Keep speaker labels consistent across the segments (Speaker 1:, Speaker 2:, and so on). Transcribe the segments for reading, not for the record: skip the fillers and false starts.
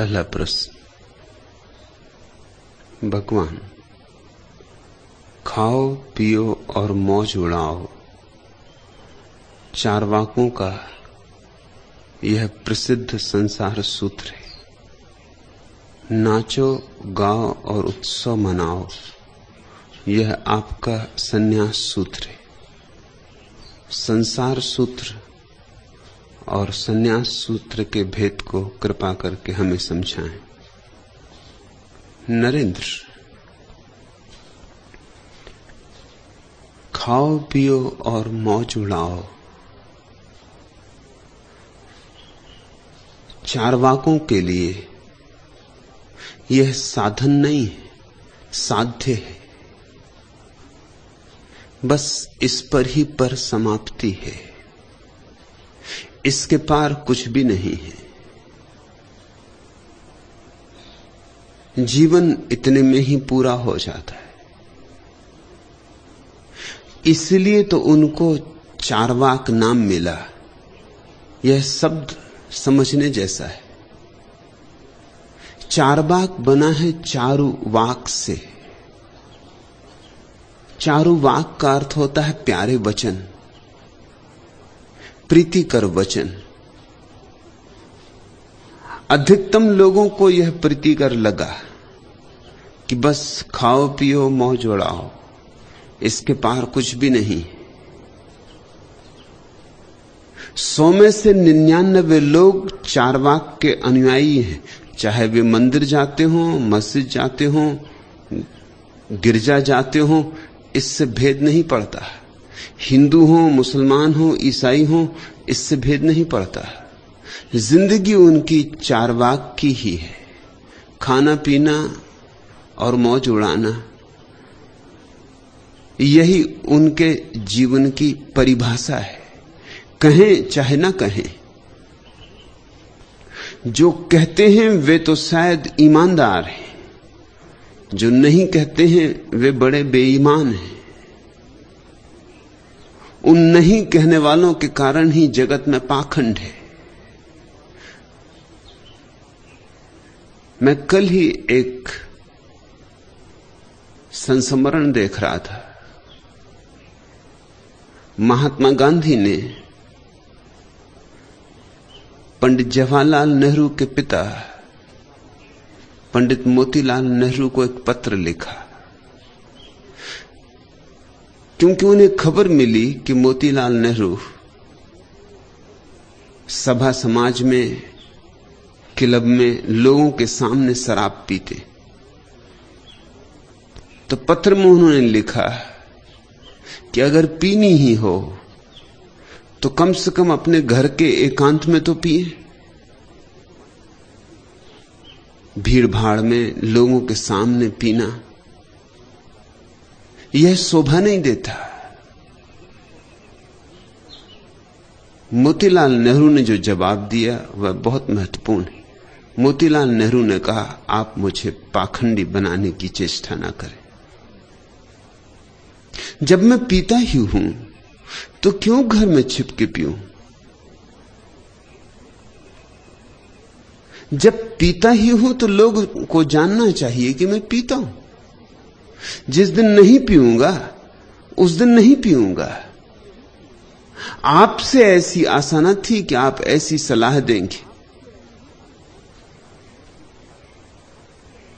Speaker 1: पहला प्रश्न। भगवान, खाओ पियो और मौज उड़ाओ, चारवाकों का यह प्रसिद्ध संसार सूत्र है। नाचो गाओ और उत्सव मनाओ, यह आपका संन्यास सूत्र है। संसार सूत्र और संन्यास सूत्र के भेद को कृपा करके हमें समझाएं। नरेंद्र, खाओ पियो और मौज उड़ाओ, चारवाकों के लिए यह साधन नहीं है, साध्य है। बस इस पर ही पर समाप्ति है, इसके पार कुछ भी नहीं है। जीवन इतने में ही पूरा हो जाता है। इसलिए तो उनको चारवाक नाम मिला। यह शब्द समझने जैसा है। चारवाक बना है चारु वाक से। चारु वाक का अर्थ होता है प्यारे वचन, प्रीतिकर वचन। अधिकतम लोगों को यह प्रीतिकर लगा कि बस खाओ पियो मौज उड़ाओ, इसके पार कुछ भी नहीं। 100 में से 99 लोग चारवाक के अनुयायी हैं, चाहे वे मंदिर जाते हों, मस्जिद जाते हों, गिरजा जाते हों, इससे भेद नहीं पड़ता। हिंदू हो, मुसलमान हो, ईसाई हो, इससे भेद नहीं पड़ता। जिंदगी उनकी चारवाक की ही है। खाना पीना और मौज उड़ाना, यही उनके जीवन की परिभाषा है। कहें चाहे ना कहें, जो कहते हैं वे तो शायद ईमानदार हैं, जो नहीं कहते हैं वे बड़े बेईमान हैं। उन नहीं कहने वालों के कारण ही जगत में पाखंड है। मैं कल ही एक संस्मरण देख रहा था। महात्मा गांधी ने पंडित जवाहरलाल नेहरू के पिता पंडित मोतीलाल नेहरू को एक पत्र लिखा, क्योंकि उन्हें खबर मिली कि मोतीलाल नेहरू सभा समाज में, क्लब में लोगों के सामने शराब पीते। तो पत्र में उन्होंने लिखा कि अगर पीनी ही हो तो कम से कम अपने घर के एकांत में तो पिए। भीड़ भाड़ में लोगों के सामने पीना यह शोभा नहीं देता। मोतीलाल नेहरू ने जो जवाब दिया वह बहुत महत्वपूर्ण है। मोतीलाल नेहरू ने कहा, आप मुझे पाखंडी बनाने की चेष्टा ना करें। जब मैं पीता ही हूं तो क्यों घर में छिप के पीऊं? जब पीता ही हूं तो लोग को जानना चाहिए कि मैं पीता हूं। जिस दिन नहीं पीऊंगा उस दिन नहीं पीऊंगा। आपसे ऐसी आशा न थी कि आप ऐसी सलाह देंगे।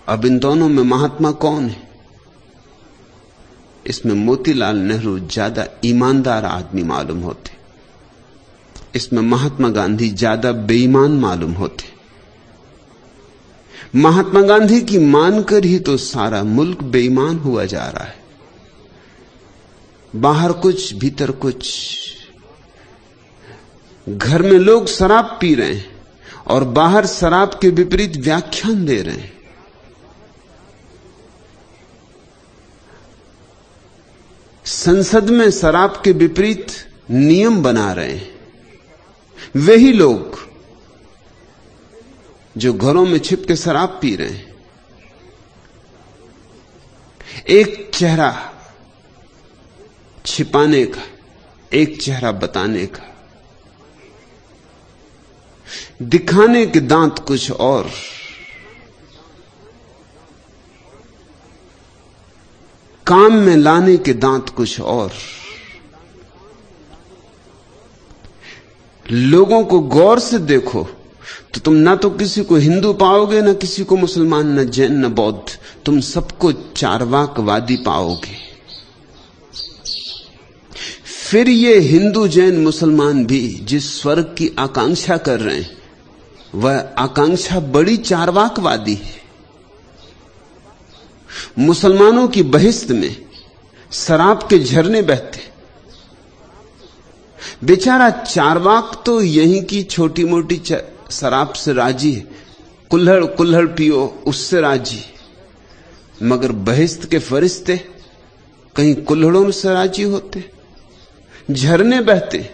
Speaker 1: अब इन दोनों में महात्मा कौन है? इसमें मोतीलाल नेहरू ज्यादा ईमानदार आदमी मालूम होते, इसमें महात्मा गांधी ज्यादा बेईमान मालूम होते। महात्मा गांधी की मानकर ही तो सारा मुल्क बेईमान हुआ जा रहा है। बाहर कुछ भीतर कुछ। घर में लोग शराब पी रहे हैं और बाहर शराब के विपरीत व्याख्यान दे रहे हैं। संसद में शराब के विपरीत नियम बना रहे हैं वही लोग जो घरों में छिप के शराब पी रहे हैं। एक चेहरा छिपाने का, एक चेहरा बताने का। दिखाने के दांत कुछ और, काम में लाने के दांत कुछ और। लोगों को गौर से देखो तो तुम ना तो किसी को हिंदू पाओगे, ना किसी को मुसलमान, न जैन, न बौद्ध, तुम सबको चार्वाकवादी पाओगे। फिर ये हिंदू, जैन, मुसलमान भी जिस स्वर्ग की आकांक्षा कर रहे हैं, वह आकांक्षा बड़ी चार्वाकवादी है। मुसलमानों की बहिश्त में शराब के झरने बहते, बेचारा चार्वाक तो यहीं की छोटी मोटी शराब से राजी है, कुल्हड़ कुल्हड़ पियो उससे राजी, मगर बहिश्त के फरिश्ते कहीं कुल्हड़ों से राजी होते? झरने बहते,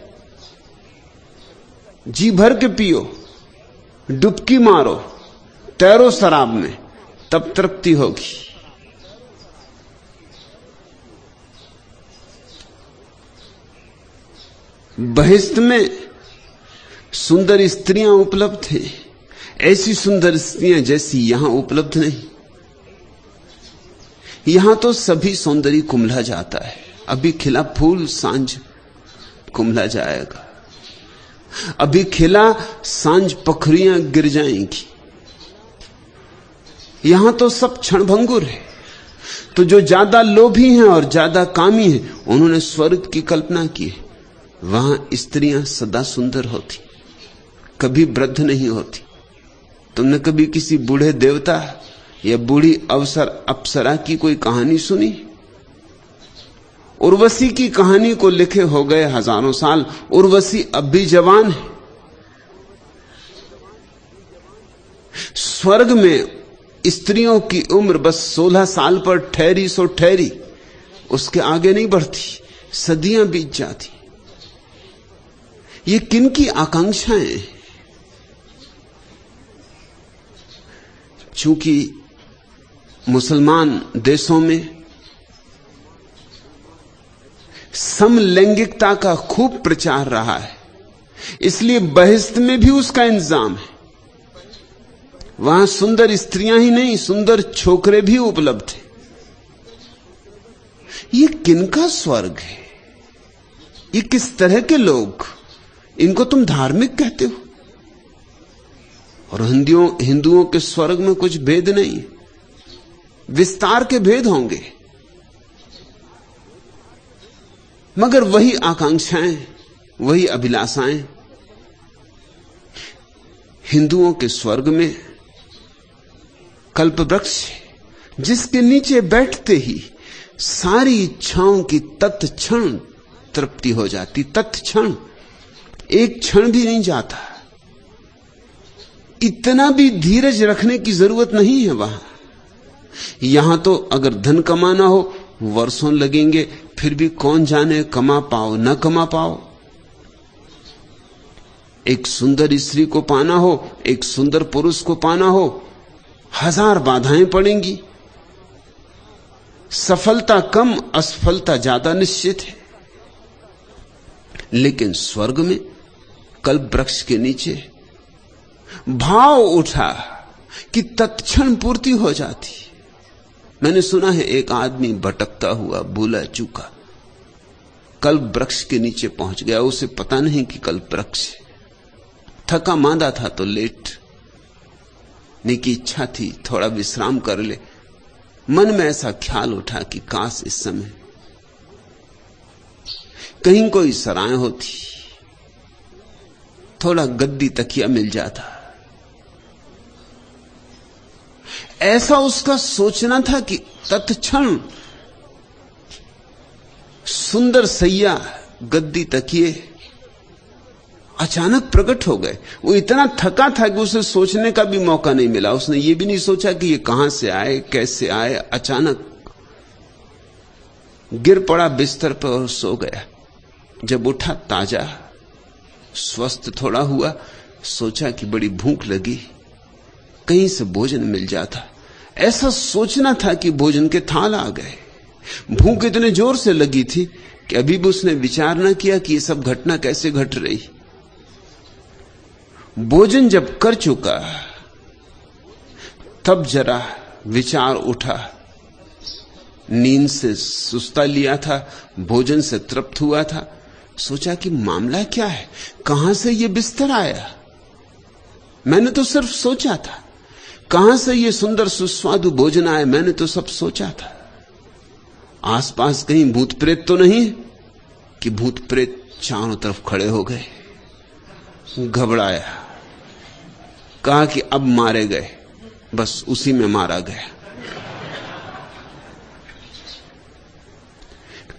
Speaker 1: जी भर के पियो, डुबकी मारो, तैरो शराब में, तब तृप्ति होगी। बहिश्त में सुंदर स्त्रियां उपलब्ध हैं, ऐसी सुंदर स्त्रियां जैसी यहां उपलब्ध नहीं। यहां तो सभी सौंदर्य कुम्हला जाता है। अभी खिला फूल सांझ कुम्हला जाएगा, अभी खिला सांझ पखरियां गिर जाएंगी। यहां तो सब क्षणभंगुर है। तो जो ज्यादा लोभी हैं और ज्यादा कामी हैं, उन्होंने स्वर्ग की कल्पना की है। वहां स्त्रियां सदा सुंदर होती, कभी वृद्ध नहीं होती। तुमने कभी किसी बूढ़े देवता या बूढ़ी अप्सरा की कोई कहानी सुनी? उर्वशी की कहानी को लिखे हो गए हजारों साल, उर्वशी अब भी जवान है। स्वर्ग में स्त्रियों की उम्र बस 16 साल पर ठहरी सो ठहरी, उसके आगे नहीं बढ़ती, सदियां बीत जाती। ये किन की आकांक्षाएं? चूंकि मुसलमान देशों में समलैंगिकता का खूब प्रचार रहा है, इसलिए बहिश्त में भी उसका इंतजाम है। वहां सुंदर स्त्रियां ही नहीं, सुंदर छोकरे भी उपलब्ध हैं। ये किनका स्वर्ग है? ये किस तरह के लोग? इनको तुम धार्मिक कहते हो? और हिंदुओं के स्वर्ग में कुछ भेद नहीं, विस्तार के भेद होंगे, मगर वही आकांक्षाएं, वही अभिलाषाएं। हिंदुओं के स्वर्ग में कल्पवृक्ष, जिसके नीचे बैठते ही सारी इच्छाओं की तत्क्षण तृप्ति हो जाती। तत्क्षण, एक क्षण भी नहीं जाता। इतना भी धीरज रखने की जरूरत नहीं है वहां। यहां तो अगर धन कमाना हो वर्षों लगेंगे, फिर भी कौन जाने कमा पाओ न कमा पाओ। एक सुंदर स्त्री को पाना हो, एक सुंदर पुरुष को पाना हो, 1000 बाधाएं पड़ेंगी। सफलता कम, असफलता ज्यादा निश्चित है। लेकिन स्वर्ग में कल्प वृक्ष के नीचे भाव उठा कि तत्क्षण पूर्ति हो जाती। मैंने सुना है एक आदमी भटकता हुआ भूला चूका कल्प वृक्ष के नीचे पहुंच गया। उसे पता नहीं कि कल्प वृक्ष, थका मांदा था तो लेटने की इच्छा थी, थोड़ा विश्राम कर ले। मन में ऐसा ख्याल उठा कि काश इस समय कहीं कोई सराय होती, थोड़ा गद्दी तकिया मिल जाता। ऐसा उसका सोचना था कि तत्क्षण सुंदर सैया, गद्दी, तकिए अचानक प्रकट हो गए। वो इतना थका था कि उसे सोचने का भी मौका नहीं मिला। उसने ये भी नहीं सोचा कि ये कहां से आए, कैसे आए। अचानक गिर पड़ा बिस्तर पर और सो गया। जब उठा ताजा, स्वस्थ थोड़ा हुआ, सोचा कि बड़ी भूख लगी, कहीं से भोजन मिल जाता। ऐसा सोचना था कि भोजन के थाल आ गए। भूख इतने जोर से लगी थी कि अभी भी उसने विचार न किया कि ये सब घटना कैसे घट रही। भोजन जब कर चुका तब जरा विचार उठा नींद से सुस्ता लिया था, भोजन से तृप्त हुआ था। सोचा कि मामला क्या है, कहां से ये बिस्तर आया? मैंने तो सिर्फ सोचा था। कहां से ये सुंदर सुस्वादु भोजन आया? मैंने तो सब सोचा था। आसपास कहीं भूत प्रेत तो नहीं कि भूत प्रेत चारों तरफ खड़े हो गए। घबराया, कहा कि अब मारे गए। बस उसी में मारा गया।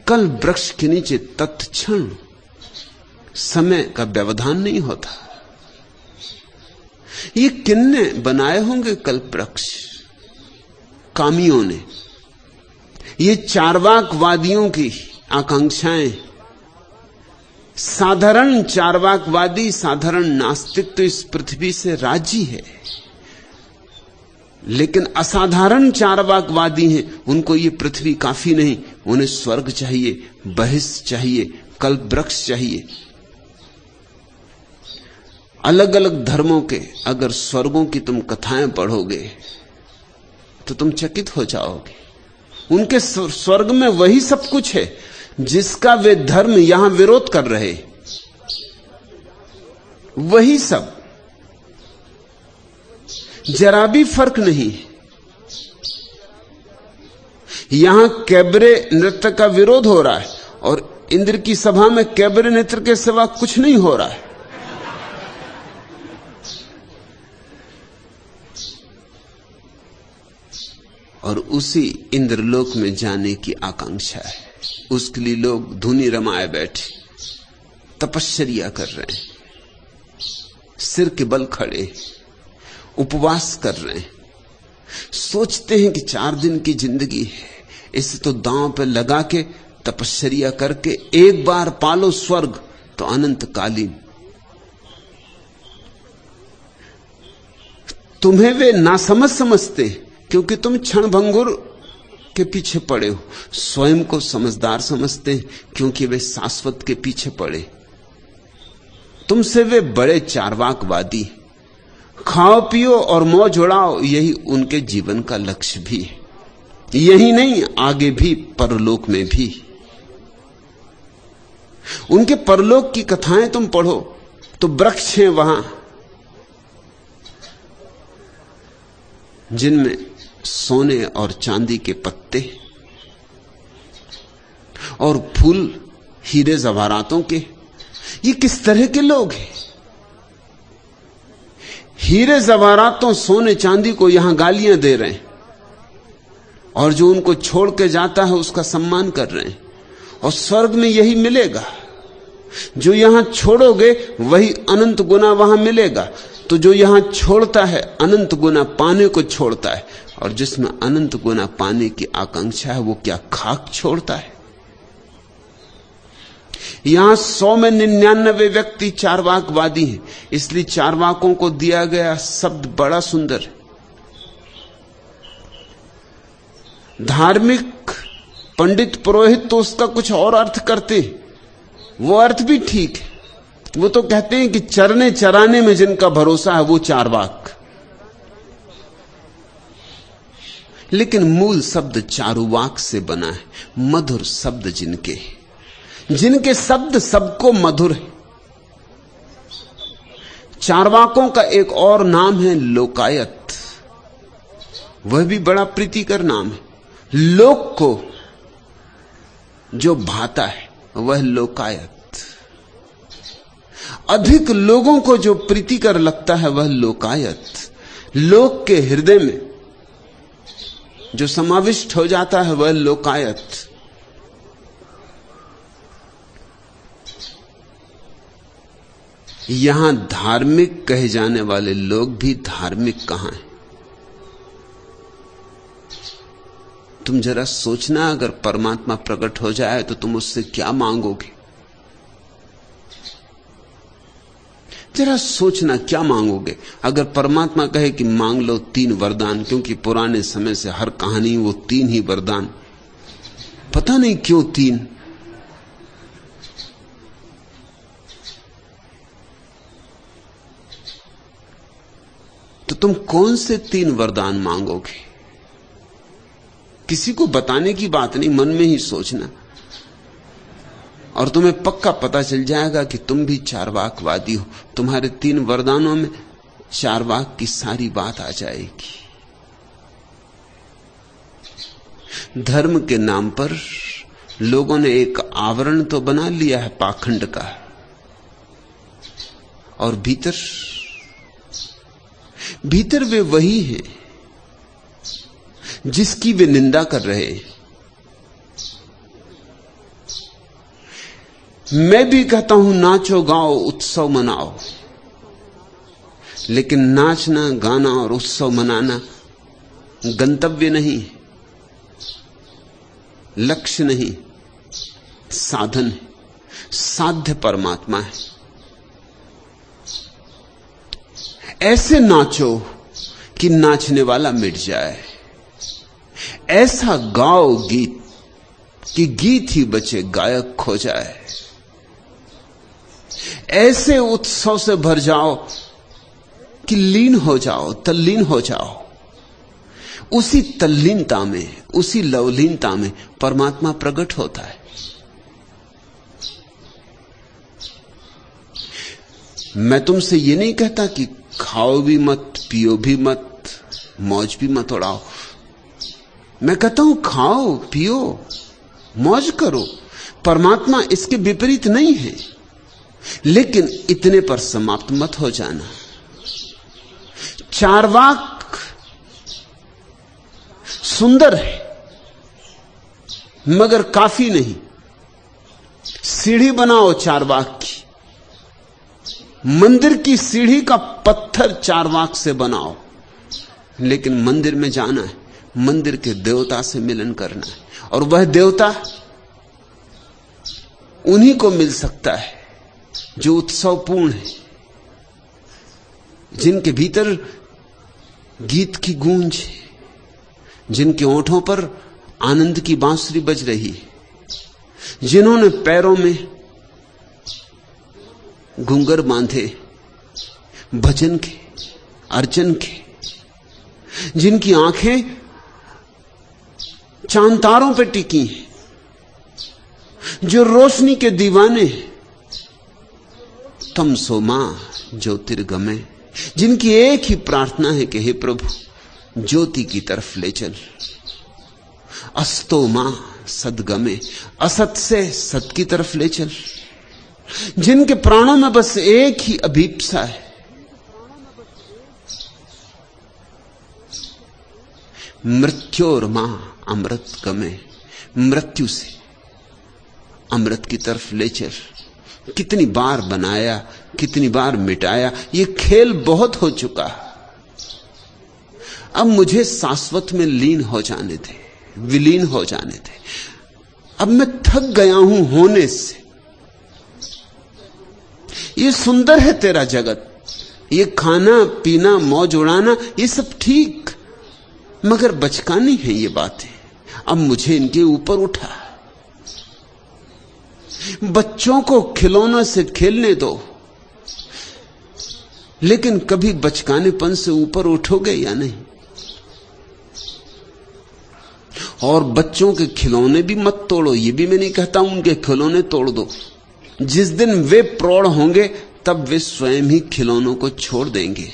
Speaker 1: कल वृक्ष के नीचे तत्क्षण समय का व्यवधान नहीं होता। ये किन्ने बनाए होंगे कल वृक्ष? कामियों ने। ये चार्वाकवादियों की आकांक्षाएं। साधारण चार्वाकवादी, साधारण नास्तिक तो इस पृथ्वी से राजी है, लेकिन असाधारण चार्वाकवादी हैं, उनको ये पृथ्वी काफी नहीं। उन्हें स्वर्ग चाहिए, बहिष्ठ चाहिए, कल्प वृक्ष चाहिए। अलग अलग धर्मों के अगर स्वर्गों की तुम कथाएं पढ़ोगे तो तुम चकित हो जाओगे। उनके स्वर्ग में वही सब कुछ है जिसका वे धर्म यहां विरोध कर रहे। वही सब, जरा भी फर्क नहीं। यहां कैबरे नृत्य का विरोध हो रहा है और इंद्र की सभा में कैबरे नृत्य के सिवा कुछ नहीं हो रहा है। और उसी इंद्रलोक में जाने की आकांक्षा है। उसके लिए लोग धुनी रमाए बैठे, तपश्चर्या कर रहे हैं, सिर के बल खड़े, उपवास कर रहे हैं। सोचते हैं कि 4 दिन की जिंदगी है, इसे तो दांव पे लगा के तपश्चर्या करके एक बार पालो स्वर्ग तो अनंत कालीन। तुम्हें वे नासमझ समझते क्योंकि तुम क्षणभंगुर के पीछे पड़े हो। स्वयं को समझदार समझते हैं क्योंकि वे शाश्वत के पीछे पड़े। तुमसे वे बड़े चार्वाकवादी। खाओ पियो और मौज उड़ाओ, यही उनके जीवन का लक्ष्य भी है। यही नहीं, आगे भी, परलोक में भी। उनके परलोक की कथाएं तुम पढ़ो तो वृक्ष हैं वहां जिनमें सोने और चांदी के पत्ते और फूल हीरे जवाहरातों के। ये किस तरह के लोग हैं? हीरे जवाहरातों, सोने चांदी को यहां गालियां दे रहे हैं और जो उनको छोड़ के जाता है उसका सम्मान कर रहे हैं। और स्वर्ग में यही मिलेगा। जो यहां छोड़ोगे वही अनंत गुना वहां मिलेगा। तो जो यहां छोड़ता है अनंत गुना पाने को छोड़ता है, और जिसमें अनंत गुना पाने की आकांक्षा है वो क्या खाक छोड़ता है? यहां 100 में 99 व्यक्ति चार्वाकवादी हैं। इसलिए चार्वाकों को दिया गया शब्द बड़ा सुंदर है। धार्मिक पंडित पुरोहित तो उसका कुछ और अर्थ करते हैं, वो अर्थ भी ठीक है। वो तो कहते हैं कि चरने चराने में जिनका भरोसा है वो चार्वाक। लेकिन मूल शब्द चारुवाक से बना है, मधुर शब्द जिनके शब्द सबको मधुर है। चार्वाकों का एक और नाम है लोकायत। वह भी बड़ा प्रीतिकर नाम है। लोक को जो भाता है वह लोकायत। अधिक लोगों को जो प्रीतिकर लगता है वह लोकायत। लोक के हृदय में जो समाविष्ट हो जाता है वह लोकायत। यहां धार्मिक कहे जाने वाले लोग भी धार्मिक कहां हैं? तुम जरा सोचना, अगर परमात्मा प्रकट हो जाए तो तुम उससे क्या मांगोगे? जरा सोचना क्या मांगोगे। अगर परमात्मा कहे कि मांग लो 3 वरदान, क्योंकि पुराने समय से हर कहानी वो 3 ही वरदान, पता नहीं क्यों 3। तो तुम कौन से 3 वरदान मांगोगे? किसी को बताने की बात नहीं, मन में ही सोचना, और तुम्हें पक्का पता चल जाएगा कि तुम भी चार्वाकवादी हो। तुम्हारे 3 वरदानों में चार्वाक की सारी बात आ जाएगी। धर्म के नाम पर लोगों ने एक आवरण तो बना लिया है पाखंड का, और भीतर वे वही हैं जिसकी वे निंदा कर रहे हैं। मैं भी कहता हूं नाचो गाओ उत्सव मनाओ, लेकिन नाचना गाना और उत्सव मनाना गंतव्य नहीं, लक्ष्य नहीं, साधन है, साध्य परमात्मा है। ऐसे नाचो कि नाचने वाला मिट जाए, ऐसा गाओ गीत कि गीत ही बचे गायक खो जाए, ऐसे उत्सव से भर जाओ कि लीन हो जाओ, तल्लीन हो जाओ। उसी तल्लीनता में, उसी लवलीनता में परमात्मा प्रकट होता है। मैं तुमसे ये नहीं कहता कि खाओ भी मत, पियो भी मत, मौज भी मत उड़ाओ। मैं कहता हूं खाओ पियो मौज करो, परमात्मा इसके विपरीत नहीं है, लेकिन इतने पर समाप्त मत हो जाना। चार्वाक सुंदर है मगर काफी नहीं। सीढ़ी बनाओ चार्वाक की, मंदिर की सीढ़ी का पत्थर चार्वाक से बनाओ, लेकिन मंदिर में जाना है, मंदिर के देवता से मिलन करना है, और वह देवता उन्हीं को मिल सकता है जो उत्सवपूर्ण है, जिनके भीतर गीत की गूंज है, जिनके ओंठों पर आनंद की बांसुरी बज रही है, जिन्होंने पैरों में घुंघर बांधे भजन के, अर्चन के, जिनकी आंखें चांद तारों पर टिकी हैं, जो रोशनी के दीवाने तमसो मां ज्योतिर्गमय, जिनकी एक ही प्रार्थना है कि हे प्रभु ज्योति की तरफ ले चल। अस्तो मां सदगमे, असत से सत की तरफ ले चल। जिनके प्राणों में बस एक ही अभीप्सा है, मृत्योर मां अमृत गमे, मृत्यु से अमृत की तरफ ले चल। कितनी बार बनाया, कितनी बार मिटाया, ये खेल बहुत हो चुका। अब मुझे शाश्वत में लीन हो जाने दे, विलीन हो जाने दे। अब मैं थक गया हूं होने से। ये सुंदर है तेरा जगत, ये खाना पीना मौज उड़ाना ये सब ठीक, मगर बचकानी है ये बातें। अब मुझे इनके ऊपर उठा। बच्चों को खिलौनों से खेलने दो, लेकिन कभी बचकानेपन से ऊपर उठोगे या नहीं? और बच्चों के खिलौने भी मत तोड़ो, ये भी मैं नहीं कहता हूं उनके खिलौने तोड़ दो। जिस दिन वे प्रौढ़ होंगे तब वे स्वयं ही खिलौनों को छोड़ देंगे।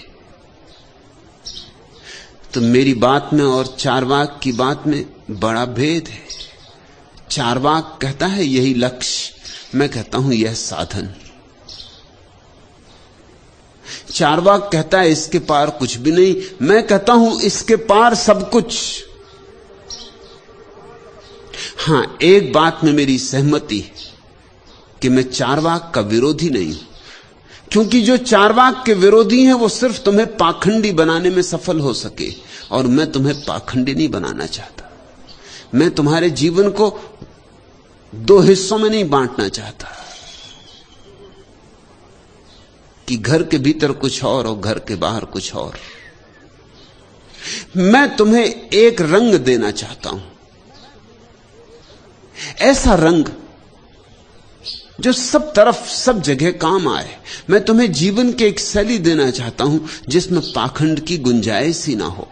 Speaker 1: तो मेरी बात में और चार्वाक की बात में बड़ा भेद है। चार्वाक कहता है यही लक्ष्य, मैं कहता हूं यह साधन। चार्वाक कहता है इसके पार कुछ भी नहीं, मैं कहता हूं इसके पार सब कुछ। हां, एक बात में मेरी सहमति है कि मैं चार्वाक का विरोधी नहीं हूं, क्योंकि जो चार्वाक के विरोधी हैं वो सिर्फ तुम्हें पाखंडी बनाने में सफल हो सके, और मैं तुम्हें पाखंडी नहीं बनाना चाहता। मैं तुम्हारे जीवन को दो हिस्सों में नहीं बांटना चाहता कि घर के भीतर कुछ और घर के बाहर कुछ और। मैं तुम्हें एक रंग देना चाहता हूं, ऐसा रंग जो सब तरफ सब जगह काम आए। मैं तुम्हें जीवन की एक शैली देना चाहता हूं जिसमें पाखंड की गुंजाइश ही ना हो।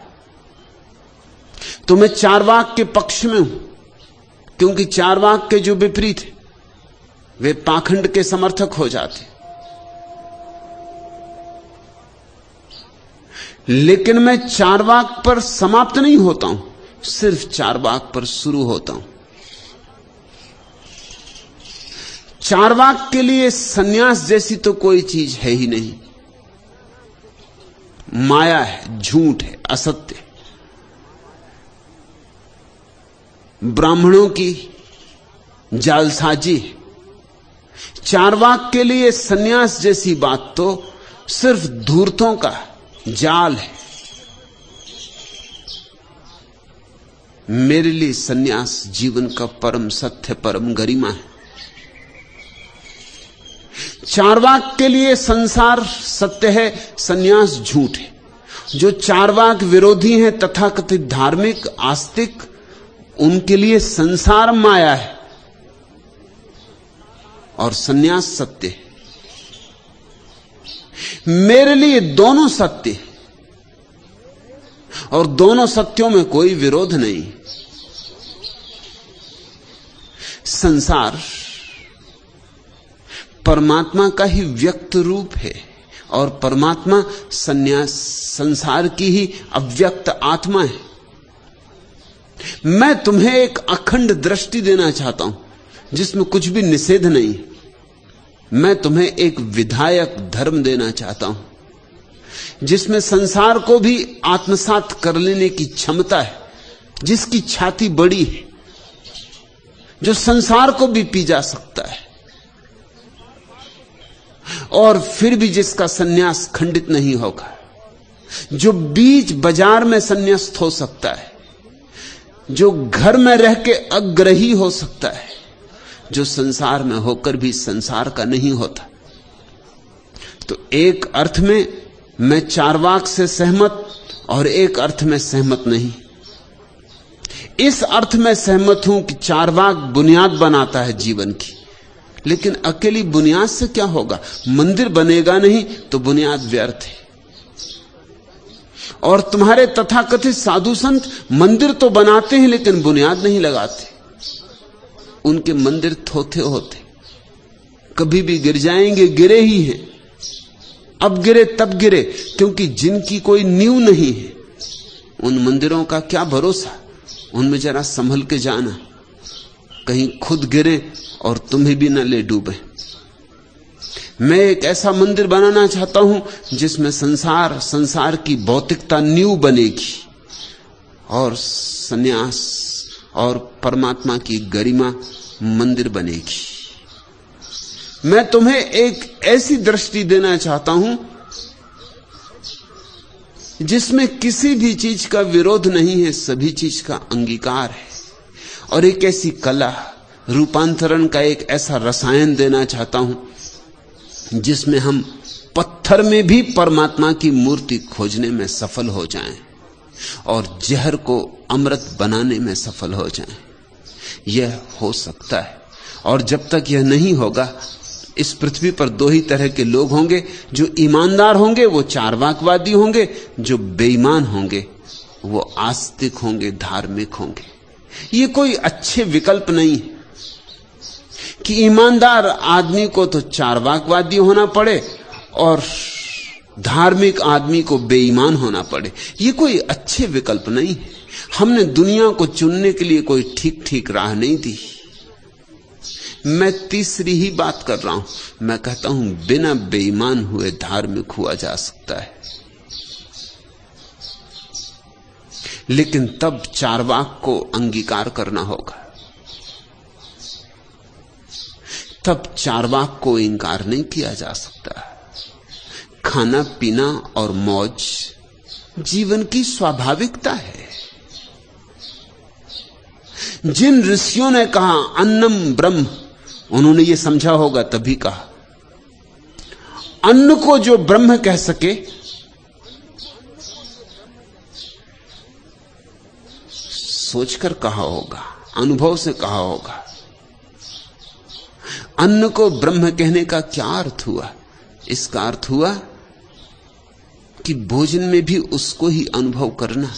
Speaker 1: तो मैं चारवाक के पक्ष में हूं, क्योंकि चारवाक के जो विपरीत है वे पाखंड के समर्थक हो जाते। लेकिन मैं चारवाक पर समाप्त नहीं होता हूं, सिर्फ चारवाक पर शुरू होता हूं। चारवाक के लिए सन्यास जैसी तो कोई चीज है ही नहीं। माया है, झूठ है, असत्य, ब्राह्मणों की जालसाजी है। चारवाक के लिए सन्यास जैसी बात तो सिर्फ धूर्तों का जाल है। मेरे लिए सन्यास जीवन का परम सत्य, परम गरिमा है। चारवाक के लिए संसार सत्य है, सन्यास झूठ है। जो चारवाक विरोधी हैं, तथाकथित धार्मिक आस्तिक, उनके लिए संसार माया है और सन्यास सत्य है। मेरे लिए दोनों सत्य है और दोनों सत्यों में कोई विरोध नहीं। संसार परमात्मा का ही व्यक्त रूप है और परमात्मा संसार की ही अव्यक्त आत्मा है। मैं तुम्हें एक अखंड दृष्टि देना चाहता हूं जिसमें कुछ भी निषेध नहीं। मैं तुम्हें एक विधायक धर्म देना चाहता हूं जिसमें संसार को भी आत्मसात कर लेने की क्षमता है, जिसकी छाती बड़ी है, जो संसार को भी पी जा सकता है और फिर भी जिसका सन्यास खंडित नहीं होगा, जो बीच बाजार में सन्यास्त हो सकता है, जो घर में रह के अग्रही हो सकता है, जो संसार में होकर भी संसार का नहीं होता। तो एक अर्थ में मैं चारवाक से सहमत और एक अर्थ में सहमत नहीं। इस अर्थ में सहमत हूं कि चारवाक बुनियाद बनाता है जीवन की, लेकिन अकेली बुनियाद से क्या होगा? मंदिर बनेगा नहीं तो बुनियाद व्यर्थ है। और तुम्हारे तथाकथित साधु संत मंदिर तो बनाते हैं लेकिन बुनियाद नहीं लगाते। उनके मंदिर थोथे होते, कभी भी गिर जाएंगे, गिरे ही हैं। अब गिरे तब गिरे क्योंकि जिनकी कोई नींव नहीं है, उन मंदिरों का क्या भरोसा। उनमें जरा संभल के जाना, कहीं खुद गिरे और तुम्हें भी न ले डूबे। मैं एक ऐसा मंदिर बनाना चाहता हूं जिसमें संसार की भौतिकता नींव बनेगी और सन्यास और परमात्मा की गरिमा मंदिर बनेगी। मैं तुम्हें एक ऐसी दृष्टि देना चाहता हूं जिसमें किसी भी चीज का विरोध नहीं है, सभी चीज का अंगीकार है। और एक ऐसी कला, रूपांतरण का एक ऐसा रसायन देना चाहता हूं जिसमें हम पत्थर में भी परमात्मा की मूर्ति खोजने में सफल हो जाएं और जहर को अमृत बनाने में सफल हो जाएं। यह हो सकता है। और जब तक यह नहीं होगा, इस पृथ्वी पर दो ही तरह के लोग होंगे। जो ईमानदार होंगे वो चारवाकवादी होंगे, जो बेईमान होंगे वो आस्तिक होंगे, धार्मिक होंगे। ये कोई अच्छे विकल्प नहीं है कि ईमानदार आदमी को तो चारवाकवादी होना पड़े और धार्मिक आदमी को बेईमान होना पड़े। ये कोई अच्छे विकल्प नहीं है। हमने दुनिया को चुनने के लिए कोई ठीक ठीक राह नहीं दी। मैं तीसरी ही बात कर रहा हूं। मैं कहता हूं बिना बेईमान हुए धार्मिक हुआ जा सकता है, लेकिन तब चारवाक को अंगीकार करना होगा। तब चारवाक को इंकार नहीं किया जा सकता। खाना पीना और मौज जीवन की स्वाभाविकता है। जिन ऋषियों ने कहा अन्नम ब्रह्म, उन्होंने ये समझा होगा तभी कहा। अन्न को जो ब्रह्म कह सके, सोचकर कहा होगा, अनुभव से कहा होगा। अन्न को ब्रह्म कहने का क्या अर्थ हुआ? इसका अर्थ हुआ कि भोजन में भी उसको ही अनुभव करना,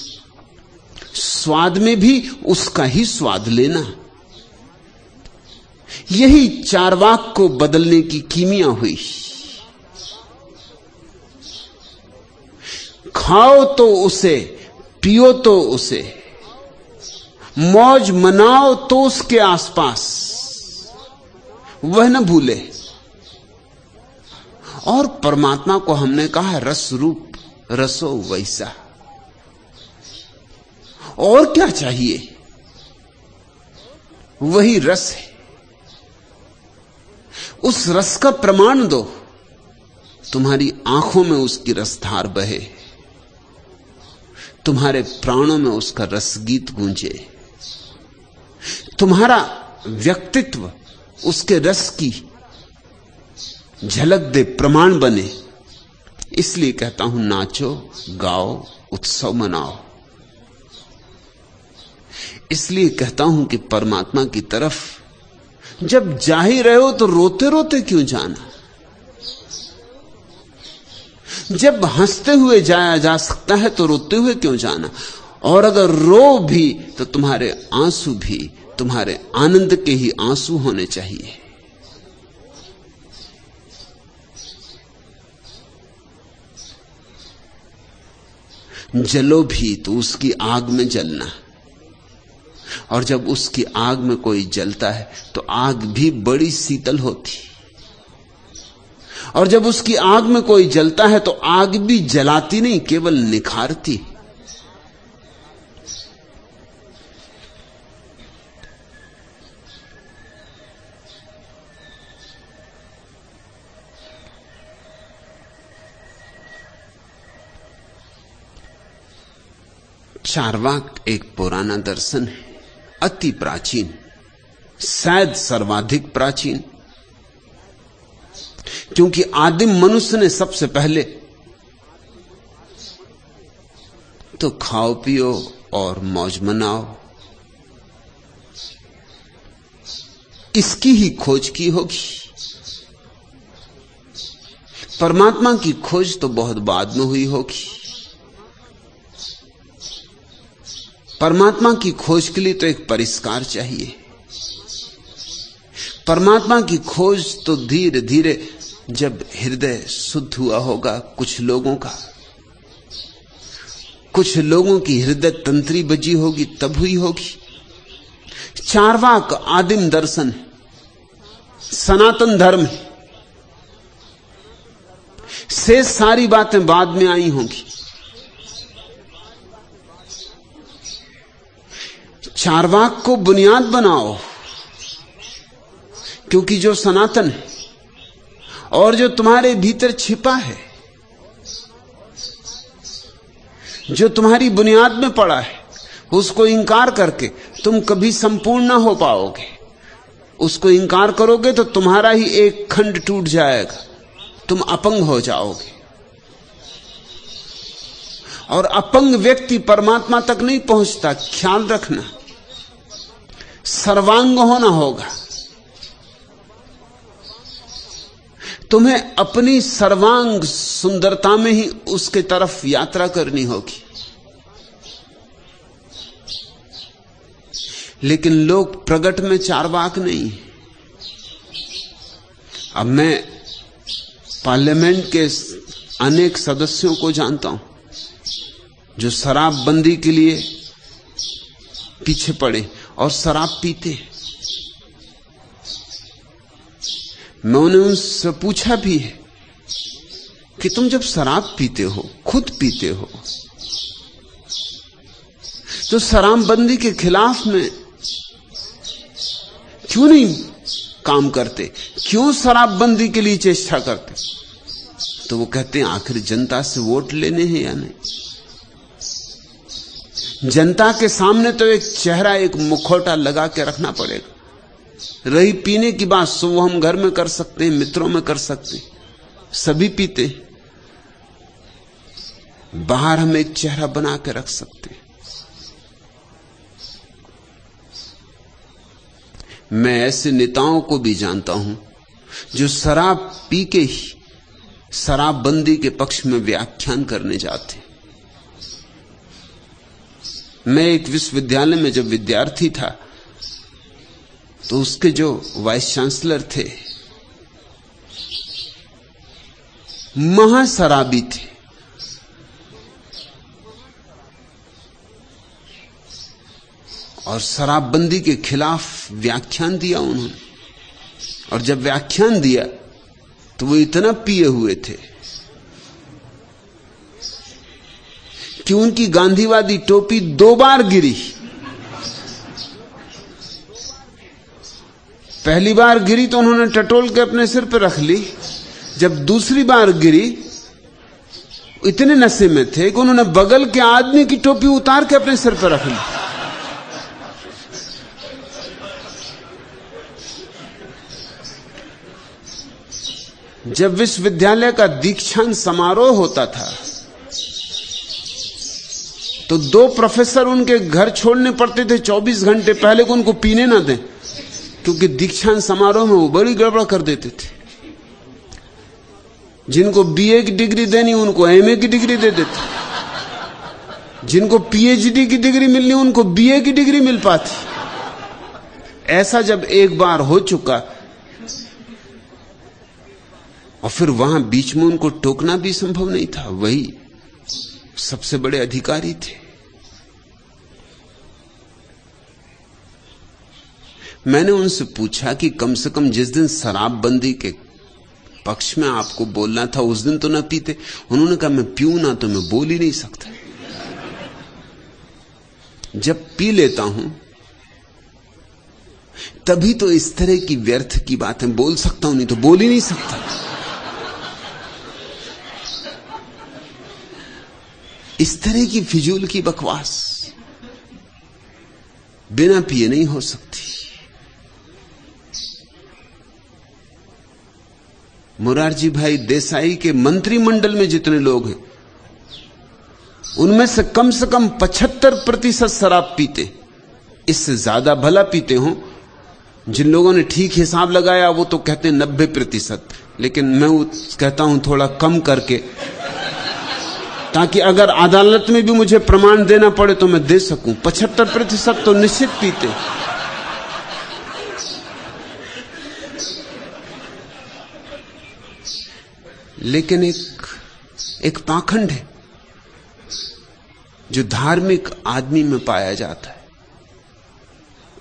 Speaker 1: स्वाद में भी उसका ही स्वाद लेना। यही चार्वाक को बदलने की कीमिया हुई। खाओ तो उसे, पियो तो उसे, मौज मनाओ तो उसके आसपास, वह न भूले। और परमात्मा को हमने कहा रस रूप, रसो वैसा। और क्या चाहिए? वही रस है। उस रस का प्रमाण दो, तुम्हारी आंखों में उसकी रसधार बहे, तुम्हारे प्राणों में उसका रसगीत गूंजे, तुम्हारा व्यक्तित्व उसके रस की झलक दे, प्रमाण बने। इसलिए कहता हूं नाचो, गाओ, उत्सव मनाओ। इसलिए कहता हूं कि परमात्मा की तरफ जब जा ही रहे हो तो रोते रोते क्यों जाना? जब हंसते हुए जाया जा सकता है तो रोते हुए क्यों जाना? और अगर रो भी तो तुम्हारे आंसू भी तुम्हारे आनंद के ही आंसू होने चाहिए। जलो भी तो उसकी आग में जलना, और जब उसकी आग में कोई जलता है तो आग भी बड़ी शीतल होती, और जब उसकी आग में कोई जलता है तो आग भी जलाती नहीं, केवल निखारती। चार्वाक एक पुराना दर्शन है, अति प्राचीन, शायद सर्वाधिक प्राचीन, क्योंकि आदिम मनुष्य ने सबसे पहले तो खाओ पियो और मौज मनाओ इसकी ही खोज की होगी। परमात्मा की खोज तो बहुत बाद में हुई होगी। परमात्मा की खोज के लिए तो एक परिष्कार चाहिए। परमात्मा की खोज तो धीरे धीरे जब हृदय शुद्ध हुआ होगा कुछ लोगों का, कुछ लोगों की हृदय तंत्री बजी होगी, तब हुई होगी। चार्वाक आदिम दर्शन है, सनातन धर्म है, से सारी बातें बाद में आई होंगी। चार्वाक को बुनियाद बनाओ, क्योंकि जो सनातन है और जो तुम्हारे भीतर छिपा है, जो तुम्हारी बुनियाद में पड़ा है, उसको इंकार करके तुम कभी संपूर्ण ना हो पाओगे। उसको इंकार करोगे तो तुम्हारा ही एक खंड टूट जाएगा, तुम अपंग हो जाओगे। और अपंग व्यक्ति परमात्मा तक नहीं पहुंचता, ख्याल रखना। सर्वांग होना होगा। तुम्हें अपनी सर्वांग सुंदरता में ही उसके तरफ यात्रा करनी होगी। लेकिन लोग प्रगट में चार्वाक नहीं। अब मैं पार्लियामेंट के अनेक सदस्यों को जानता हूं जो शराबबंदी के लिए पीछे पड़े और शराब पीते हैं। मैं उन्हें उनसे पूछा भी है कि तुम जब शराब पीते हो, खुद पीते हो, तो शराबबंदी के खिलाफ में क्यों नहीं काम करते? क्यों शराबबंदी के लिए चेष्टा करते? तो वो कहते हैं आखिर जनता से वोट लेने हैं या नहीं। जनता के सामने तो एक चेहरा, एक मुखौटा लगा के रखना पड़ेगा। रही पीने की बात, सो वो हम घर में कर सकते हैं, मित्रों में कर सकते हैं, सभी पीते हैं। बाहर हम एक चेहरा बना के रख सकते हैं। मैं ऐसे नेताओं को भी जानता हूं जो शराब पी के ही शराबबंदी के पक्ष में व्याख्यान करने जाते। मैं एक विश्वविद्यालय में जब विद्यार्थी था तो उसके जो वाइस चांसलर थे महाशराबी थे। और शराबबंदी के खिलाफ व्याख्यान दिया उन्होंने। और जब व्याख्यान दिया तो वो इतना पिए हुए थे कि उनकी गांधीवादी टोपी 2 बार गिरी। पहली बार गिरी तो उन्होंने टटोल के अपने सिर पर रख ली। जब दूसरी बार गिरी, इतने नशे में थे कि उन्होंने बगल के आदमी की टोपी उतार के अपने सिर पर रख ली। जब विश्वविद्यालय का दीक्षांत समारोह होता था तो 2 प्रोफेसर उनके घर छोड़ने पड़ते थे 24 घंटे पहले को उनको पीने ना दें, क्योंकि दीक्षांत समारोह में वो बड़ी गड़बड़ कर देते थे। जिनको बीए की डिग्री देनी उनको एमए की डिग्री दे देते, जिनको पीएचडी की डिग्री मिलनी उनको बीए की डिग्री मिल पाती। ऐसा जब एक बार हो चुका और फिर वहां बीच में उनको टोकना भी संभव नहीं था, वही सबसे बड़े अधिकारी थे। मैंने उनसे पूछा कि कम से कम जिस दिन शराबबंदी के पक्ष में आपको बोलना था उस दिन तो ना पीते। उन्होंने कहा मैं पीऊं ना तो मैं बोल ही नहीं सकता। जब पी लेता हूं तभी तो इस तरह की व्यर्थ की बातें बोल सकता हूं, नहीं तो बोल ही नहीं सकता। इस तरह की फिजूल की बकवास बिना पिए नहीं हो सकती। मुरारजी भाई देसाई के मंत्रिमंडल में जितने लोग हैं उनमें से कम 75% शराब पीते। इससे ज्यादा भला पीते हो। जिन लोगों ने ठीक हिसाब लगाया वो तो कहते हैं 90%, लेकिन मैं कहता हूं थोड़ा कम करके, ताकि अगर अदालत में भी मुझे प्रमाण देना पड़े तो मैं दे सकूं। 75% तो निश्चित पीते। लेकिन एक पाखंड है जो धार्मिक आदमी में पाया जाता है।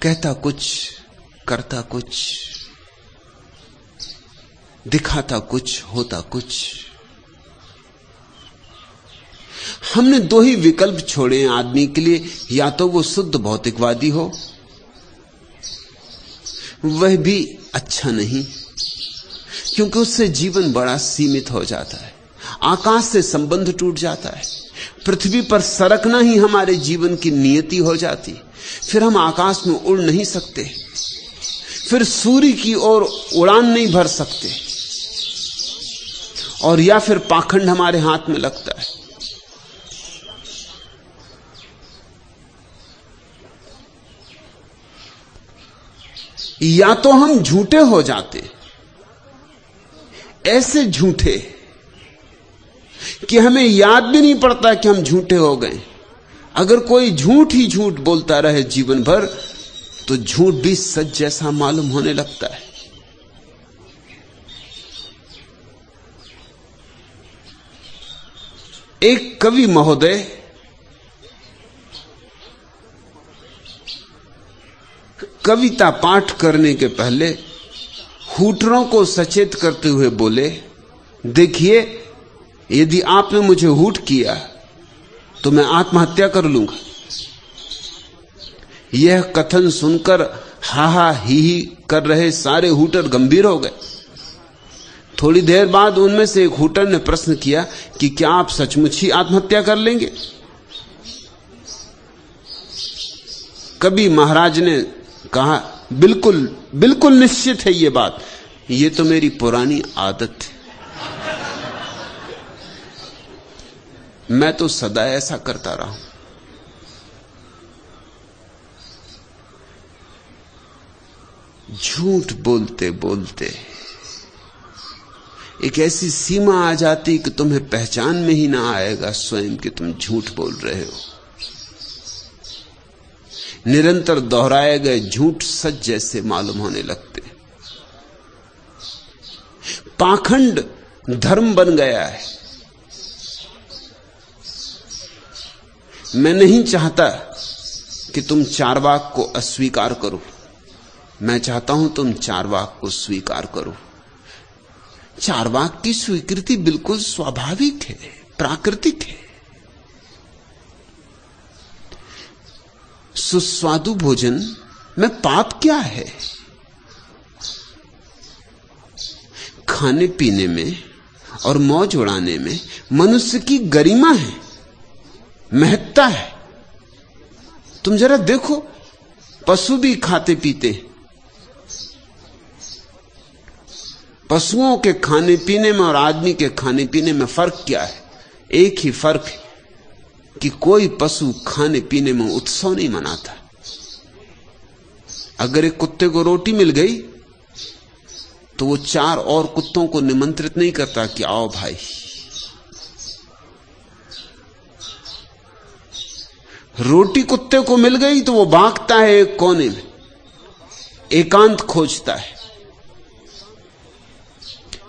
Speaker 1: कहता कुछ, करता कुछ, दिखाता कुछ, होता कुछ। हमने 2 ही विकल्प छोड़े हैं आदमी के लिए, या तो वो शुद्ध भौतिकवादी हो, वह भी अच्छा नहीं, क्योंकि उससे जीवन बड़ा सीमित हो जाता है। आकाश से संबंध टूट जाता है। पृथ्वी पर सरकना ही हमारे जीवन की नियति हो जाती। फिर हम आकाश में उड़ नहीं सकते, फिर सूर्य की ओर उड़ान नहीं भर सकते, और या फिर पाखंड हमारे हाथ में लगता है। या तो हम झूठे हो जाते, ऐसे झूठे कि हमें याद भी नहीं पड़ता कि हम झूठे हो गए। अगर कोई झूठ ही झूठ बोलता रहे जीवन भर तो झूठ भी सच जैसा मालूम होने लगता है। एक कवि महोदय कविता पाठ करने के पहले हूटरों को सचेत करते हुए बोले, देखिए यदि आपने मुझे हूट किया तो मैं आत्महत्या कर लूंगा। यह कथन सुनकर हा हा ही कर रहे सारे हूटर गंभीर हो गए। थोड़ी देर बाद उनमें से एक हूटर ने प्रश्न किया कि क्या आप सचमुच ही आत्महत्या कर लेंगे? कवि महाराज ने कहा, बिल्कुल बिल्कुल निश्चित है ये बात, ये तो मेरी पुरानी आदत है, मैं तो सदा ऐसा करता रहा हूं। झूठ बोलते बोलते एक ऐसी सीमा आ जाती कि तुम्हें पहचान में ही ना आएगा स्वयं कि तुम झूठ बोल रहे हो। निरंतर दोहराए गए झूठ सच जैसे मालूम होने लगते। पाखंड धर्म बन गया है। मैं नहीं चाहता कि तुम चारवाक को अस्वीकार करो, मैं चाहता हूं तुम चारवाक को स्वीकार करो। चारवाक की स्वीकृति बिल्कुल स्वाभाविक है, प्राकृतिक है। सुस्वादु भोजन में पाप क्या है? खाने पीने में और मौज उड़ाने में मनुष्य की गरिमा है, महत्ता है। तुम जरा देखो, पशु भी खाते पीते। पशुओं के खाने पीने में और आदमी के खाने पीने में फर्क क्या है? एक ही फर्क है कि कोई पशु खाने पीने में उत्सव नहीं मनाता। अगर एक कुत्ते को रोटी मिल गई तो वो 4 और कुत्तों को निमंत्रित नहीं करता कि आओ भाई। रोटी कुत्ते को मिल गई तो वो भागता है एक कोने में, एकांत खोजता है,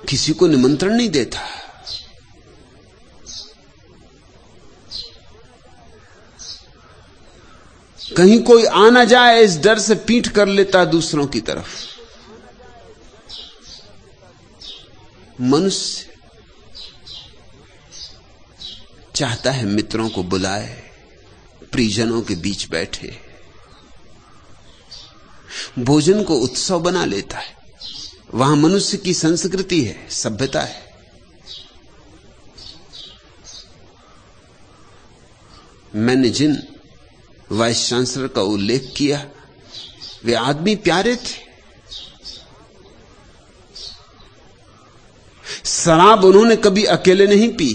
Speaker 1: किसी को निमंत्रण नहीं देता। कहीं कोई आ ना जाए इस डर से पीठ कर लेता दूसरों की तरफ। मनुष्य चाहता है मित्रों को बुलाए, परिजनों के बीच बैठे, भोजन को उत्सव बना लेता है। वहां मनुष्य की संस्कृति है, सभ्यता है। मैंने जिन वाइस चांसलर का उल्लेख किया वे आदमी प्यारे थे। शराब उन्होंने कभी अकेले नहीं पी।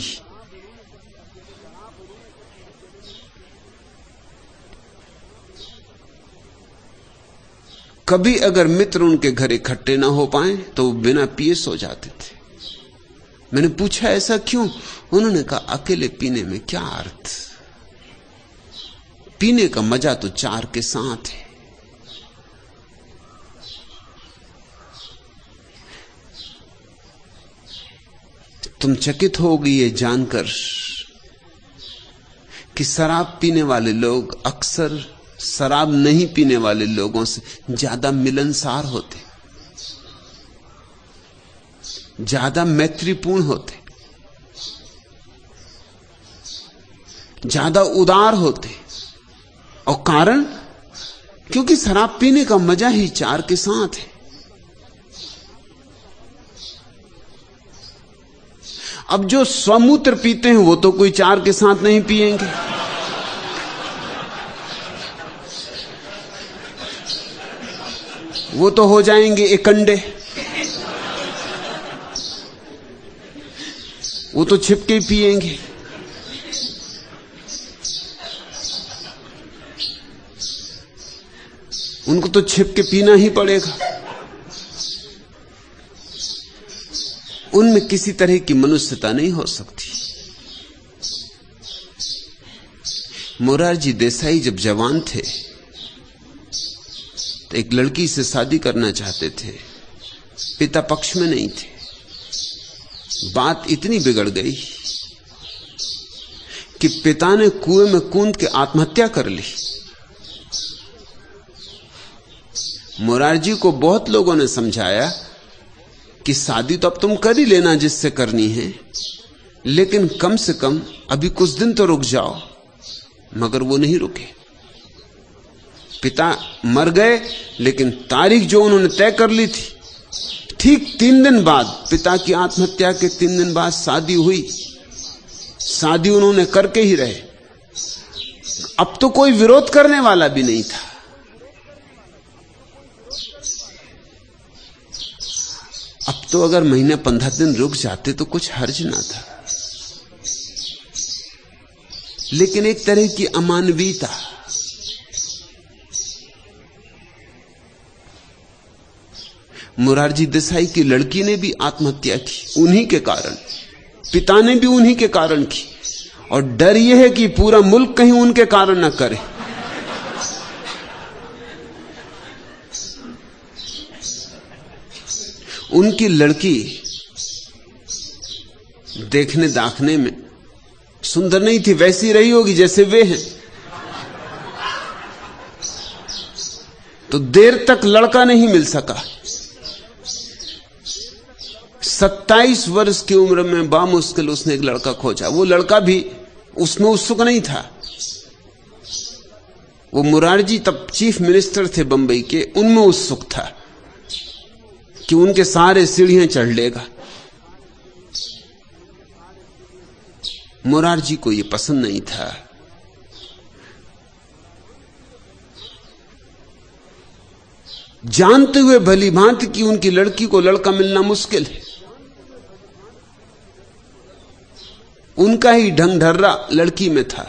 Speaker 1: कभी अगर मित्र उनके घर इकट्ठे ना हो पाए तो वो बिना पिए सो जाते थे। मैंने पूछा ऐसा क्यों? उन्होंने कहा अकेले पीने में क्या अर्थ, पीने का मजा तो 4 के साथ है। तुम चकित होगी ये जानकर कि शराब पीने वाले लोग अक्सर शराब नहीं पीने वाले लोगों से ज्यादा मिलनसार होते, ज्यादा मैत्रीपूर्ण होते, ज्यादा उदार होते। और कारण, क्योंकि शराब पीने का मजा ही 4 के साथ है। अब जो स्वमूत्र पीते हैं वो तो कोई 4 के साथ नहीं पिएंगे। वो तो हो जाएंगे एकंडे, वो तो छिपके पिएंगे। उनको तो छिपके पीना ही पड़ेगा। उनमें किसी तरह की मनुष्यता नहीं हो सकती। मोरारजी देसाई जब जवान थे तो एक लड़की से शादी करना चाहते थे, पिता पक्ष में नहीं थे। बात इतनी बिगड़ गई कि पिता ने कुएं में कूद के आत्महत्या कर ली। मोरारजी को बहुत लोगों ने समझाया कि शादी तो अब तुम कर ही लेना जिससे करनी है, लेकिन कम से कम अभी कुछ दिन तो रुक जाओ। मगर वो नहीं रुके। पिता मर गए, लेकिन तारीख जो उन्होंने तय कर ली थी, ठीक 3 दिन बाद, पिता की आत्महत्या के 3 दिन बाद शादी हुई। शादी उन्होंने करके ही रहे। अब तो कोई विरोध करने वाला भी नहीं था। अब तो अगर महीने 15 दिन रुक जाते तो कुछ हर्ज ना था, लेकिन एक तरह की अमानवीयता। मोरारजी देसाई की लड़की ने भी आत्महत्या की उन्हीं के कारण, पिता ने भी उन्हीं के कारण की। और डर यह है कि पूरा मुल्क कहीं उनके कारण न करे। उनकी लड़की देखने दाखने में सुंदर नहीं थी, वैसी रही होगी जैसे वे हैं। तो देर तक लड़का नहीं मिल सका। 27 वर्ष की उम्र में बामुश्किल उसने एक लड़का खोजा। वो लड़का भी उसमें उत्सुक नहीं था। वो मुरारजी तब चीफ मिनिस्टर थे बंबई के, उनमें उत्सुक था कि उनके सारे सीढ़ियां चढ़ लेगा। मुरारजी को यह पसंद नहीं था। जानते हुए भली भांति कि उनकी लड़की को लड़का मिलना मुश्किल है, उनका ही ढंग ढर्रा लड़की में था।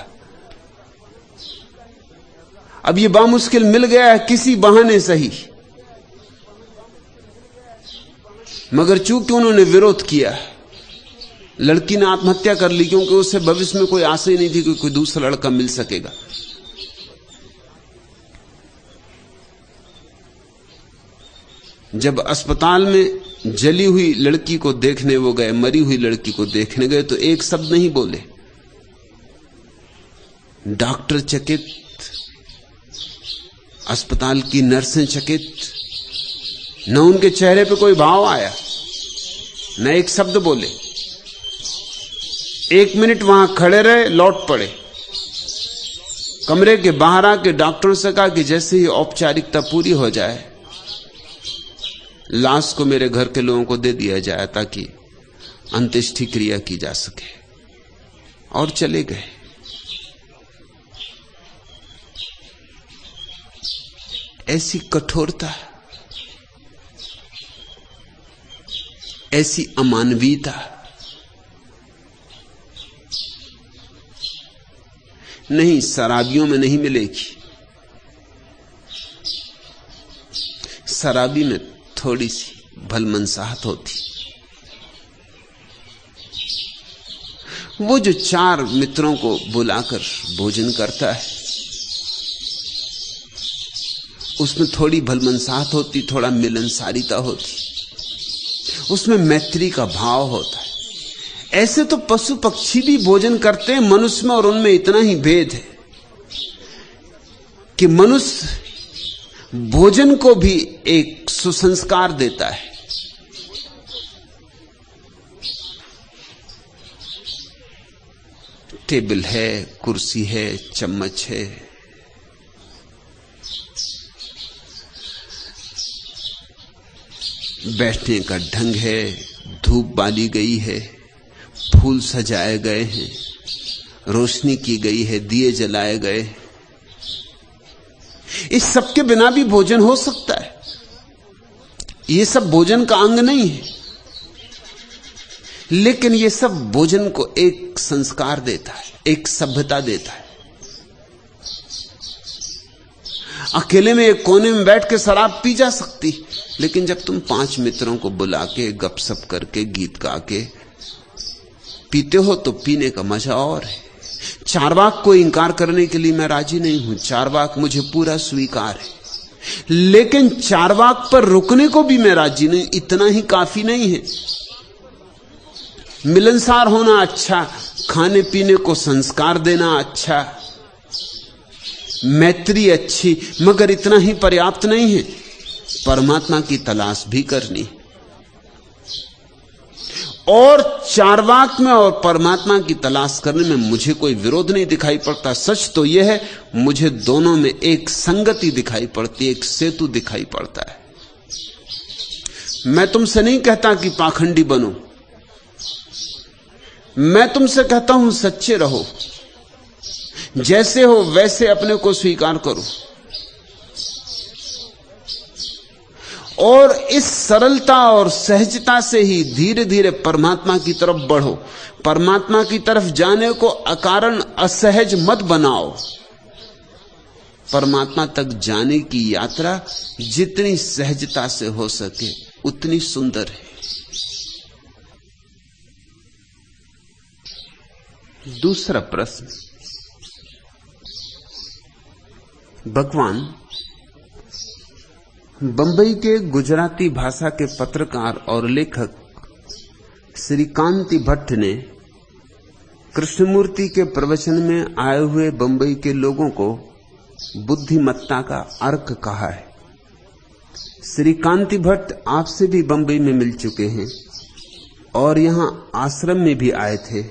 Speaker 1: अब ये बामुश्किल मिल गया है किसी बहाने सही, मगर चूंकि उन्होंने विरोध किया, लड़की ने आत्महत्या कर ली, क्योंकि उससे भविष्य में कोई आशा ही नहीं थी कि कोई दूसरा लड़का मिल सकेगा। जब अस्पताल में जली हुई लड़की को देखने वो गए, मरी हुई लड़की को देखने गए, तो एक शब्द नहीं बोले। डॉक्टर चकित, अस्पताल की नर्सें चकित, न उनके चेहरे पे कोई भाव आया, न एक शब्द बोले। 1 मिनट वहां खड़े रहे, लौट पड़े। कमरे के बाहर आके डॉक्टर से कहा कि जैसे ही औपचारिकता पूरी हो जाए, लाश को मेरे घर के लोगों को दे दिया जाए ताकि अंत्येष्टि क्रिया की जा सके, और चले गए। ऐसी कठोरता, ऐसी अमानवीयता नहीं, शराबियों में नहीं मिलेगी। शराबी में थोड़ी सी भलमनसाहत होती। वो जो 4 मित्रों को बुलाकर भोजन करता है, उसमें थोड़ी भलमनसाहत होती, थोड़ा मिलनसारिता होती, उसमें मैत्री का भाव होता है। ऐसे तो पशु पक्षी भी भोजन करते हैं, मनुष्य में और उनमें इतना ही भेद है कि मनुष्य भोजन को भी एक सुसंस्कार देता है। टेबल है, कुर्सी है, चम्मच है, बैठने का ढंग है, धूप बाली गई है, फूल सजाए गए हैं, रोशनी की गई है, दिए जलाए गए। इस सब के बिना भी भोजन हो सकता है। ये सब भोजन का अंग नहीं है, लेकिन ये सब भोजन को एक संस्कार देता है, एक सभ्यता देता है। अकेले में एक कोने में बैठ के शराब पी जा सकती, लेकिन जब तुम 5 मित्रों को बुला के गपशप करके गीत गा के पीते हो तो पीने का मजा और है। चारवाक को इंकार करने के लिए मैं राजी नहीं हूं, चारवाक मुझे पूरा स्वीकार है, लेकिन चारवाक पर रुकने को भी मैं राजी नहीं। इतना ही काफी नहीं है। मिलनसार होना अच्छा, खाने पीने को संस्कार देना अच्छा, मैत्री अच्छी, मगर इतना ही पर्याप्त नहीं है। परमात्मा की तलाश भी करनी, और चारवाक में और परमात्मा की तलाश करने में मुझे कोई विरोध नहीं दिखाई पड़ता। सच तो यह है, मुझे दोनों में एक संगति दिखाई पड़ती, एक सेतु दिखाई पड़ता है। मैं तुमसे नहीं कहता कि पाखंडी बनो, मैं तुमसे कहता हूं सच्चे रहो, जैसे हो वैसे अपने को स्वीकार करो, और इस सरलता और सहजता से ही धीरे धीरे परमात्मा की तरफ बढ़ो। परमात्मा की तरफ जाने को अकारण असहज मत बनाओ। परमात्मा तक जाने की यात्रा जितनी सहजता से हो सके उतनी सुंदर है। दूसरा प्रश्न, भगवान बंबई के गुजराती भाषा के पत्रकार और लेखक श्री कांति भट्ट ने कृष्णमूर्ति के प्रवचन में आए हुए बंबई के लोगों को बुद्धिमत्ता का अर्क कहा है। श्री कांति भट्ट आपसे भी बंबई में मिल चुके हैं और यहां आश्रम में भी आए थे,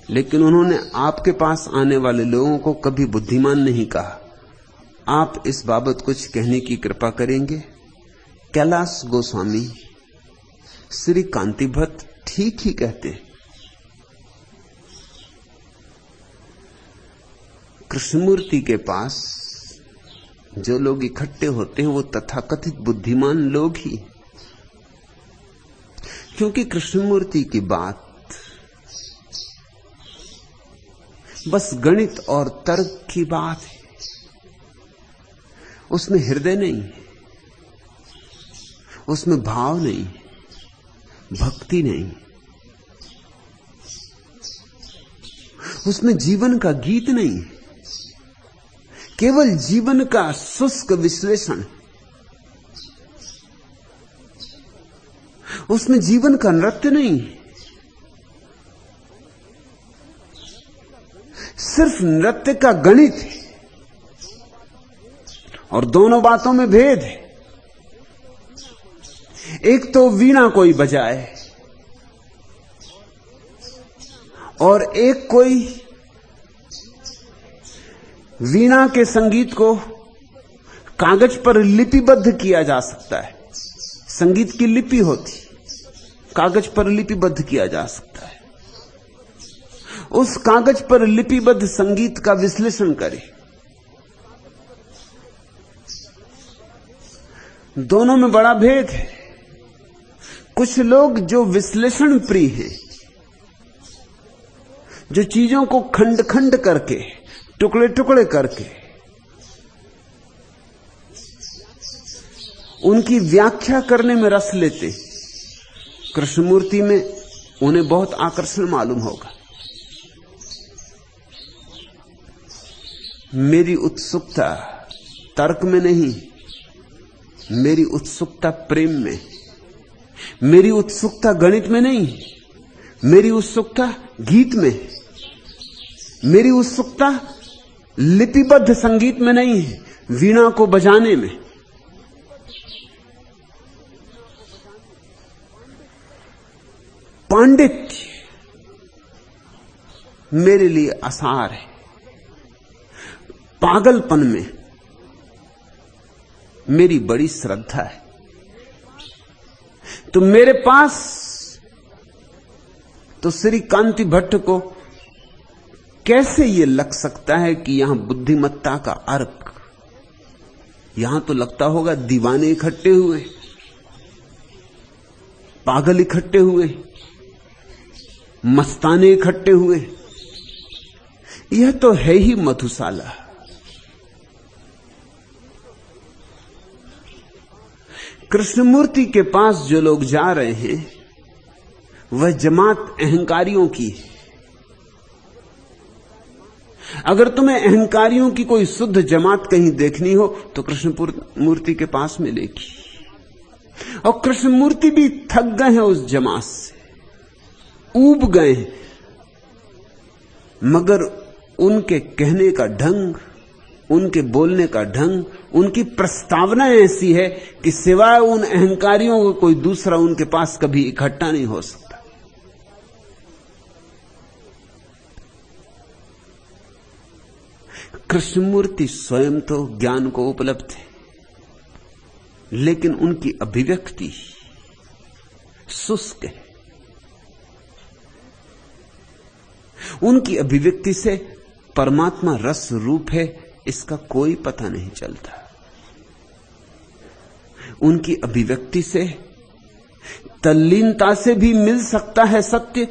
Speaker 1: लेकिन उन्होंने आपके पास आने वाले लोगों को कभी बुद्धिमान नहीं कहा। आप इस बाबत कुछ कहने की कृपा करेंगे? कैलाश गोस्वामी, श्री कांति भट्ट ठीक ही कहते हैं। कृष्णमूर्ति के पास जो लोग इकट्ठे होते हैं वो तथाकथित बुद्धिमान लोग ही, क्योंकि कृष्णमूर्ति की बात बस गणित और तर्क की बात है, उसमें हृदय नहीं, उसमें भाव नहीं, भक्ति नहीं, उसमें जीवन का गीत नहीं, केवल जीवन का शुष्क विश्लेषण, उसमें जीवन का नृत्य नहीं, सिर्फ नृत्य का गणित है। और दोनों बातों में भेद है। एक तो वीणा कोई बजाए और एक कोई वीणा के संगीत को कागज पर लिपिबद्ध किया जा सकता है। संगीत की लिपि होती, कागज पर लिपिबद्ध किया जा सकता है। उस कागज पर लिपिबद्ध संगीत का विश्लेषण करें। दोनों में बड़ा भेद है। कुछ लोग जो विश्लेषण प्रिय हैं, जो चीजों को खंड खंड करके, टुकड़े टुकड़े करके उनकी व्याख्या करने में रस लेते, कृष्णमूर्ति में उन्हें बहुत आकर्षण मालूम होगा। मेरी उत्सुकता तर्क में नहीं, मेरी उत्सुकता प्रेम में, मेरी उत्सुकता गणित में नहीं, मेरी उत्सुकता गीत में, मेरी उत्सुकता लिपिबद्ध संगीत में नहीं है, वीणा को बजाने में। पांडित्य मेरे लिए आसार है। पागलपन में मेरी बड़ी श्रद्धा है। तो मेरे पास तो श्री कांति भट्ट को कैसे यह लग सकता है कि यहां बुद्धिमत्ता का अर्क? यहां तो लगता होगा दीवाने इकट्ठे हुए, पागल इकट्ठे हुए, मस्ताने इकट्ठे हुए। यह तो है ही मधुशाला। कृष्णमूर्ति के पास जो लोग जा रहे हैं वह जमात अहंकारियों की है। अगर तुम्हें अहंकारियों की कोई शुद्ध जमात कहीं देखनी हो तो कृष्णमूर्ति के पास मिलेगी। और कृष्णमूर्ति भी थक गए हैं उस जमात से, ऊब गए हैं, मगर उनके कहने का ढंग, उनके बोलने का ढंग, उनकी प्रस्तावना ऐसी है कि सिवाय उन अहंकारियों को कोई दूसरा उनके पास कभी इकट्ठा नहीं हो सकता। कृष्णमूर्ति स्वयं तो ज्ञान को उपलब्ध है, लेकिन उनकी अभिव्यक्ति शुष्क है। उनकी अभिव्यक्ति से परमात्मा रस रूप है इसका कोई पता नहीं चलता। उनकी अभिव्यक्ति से तल्लीनता से भी मिल सकता है सत्य,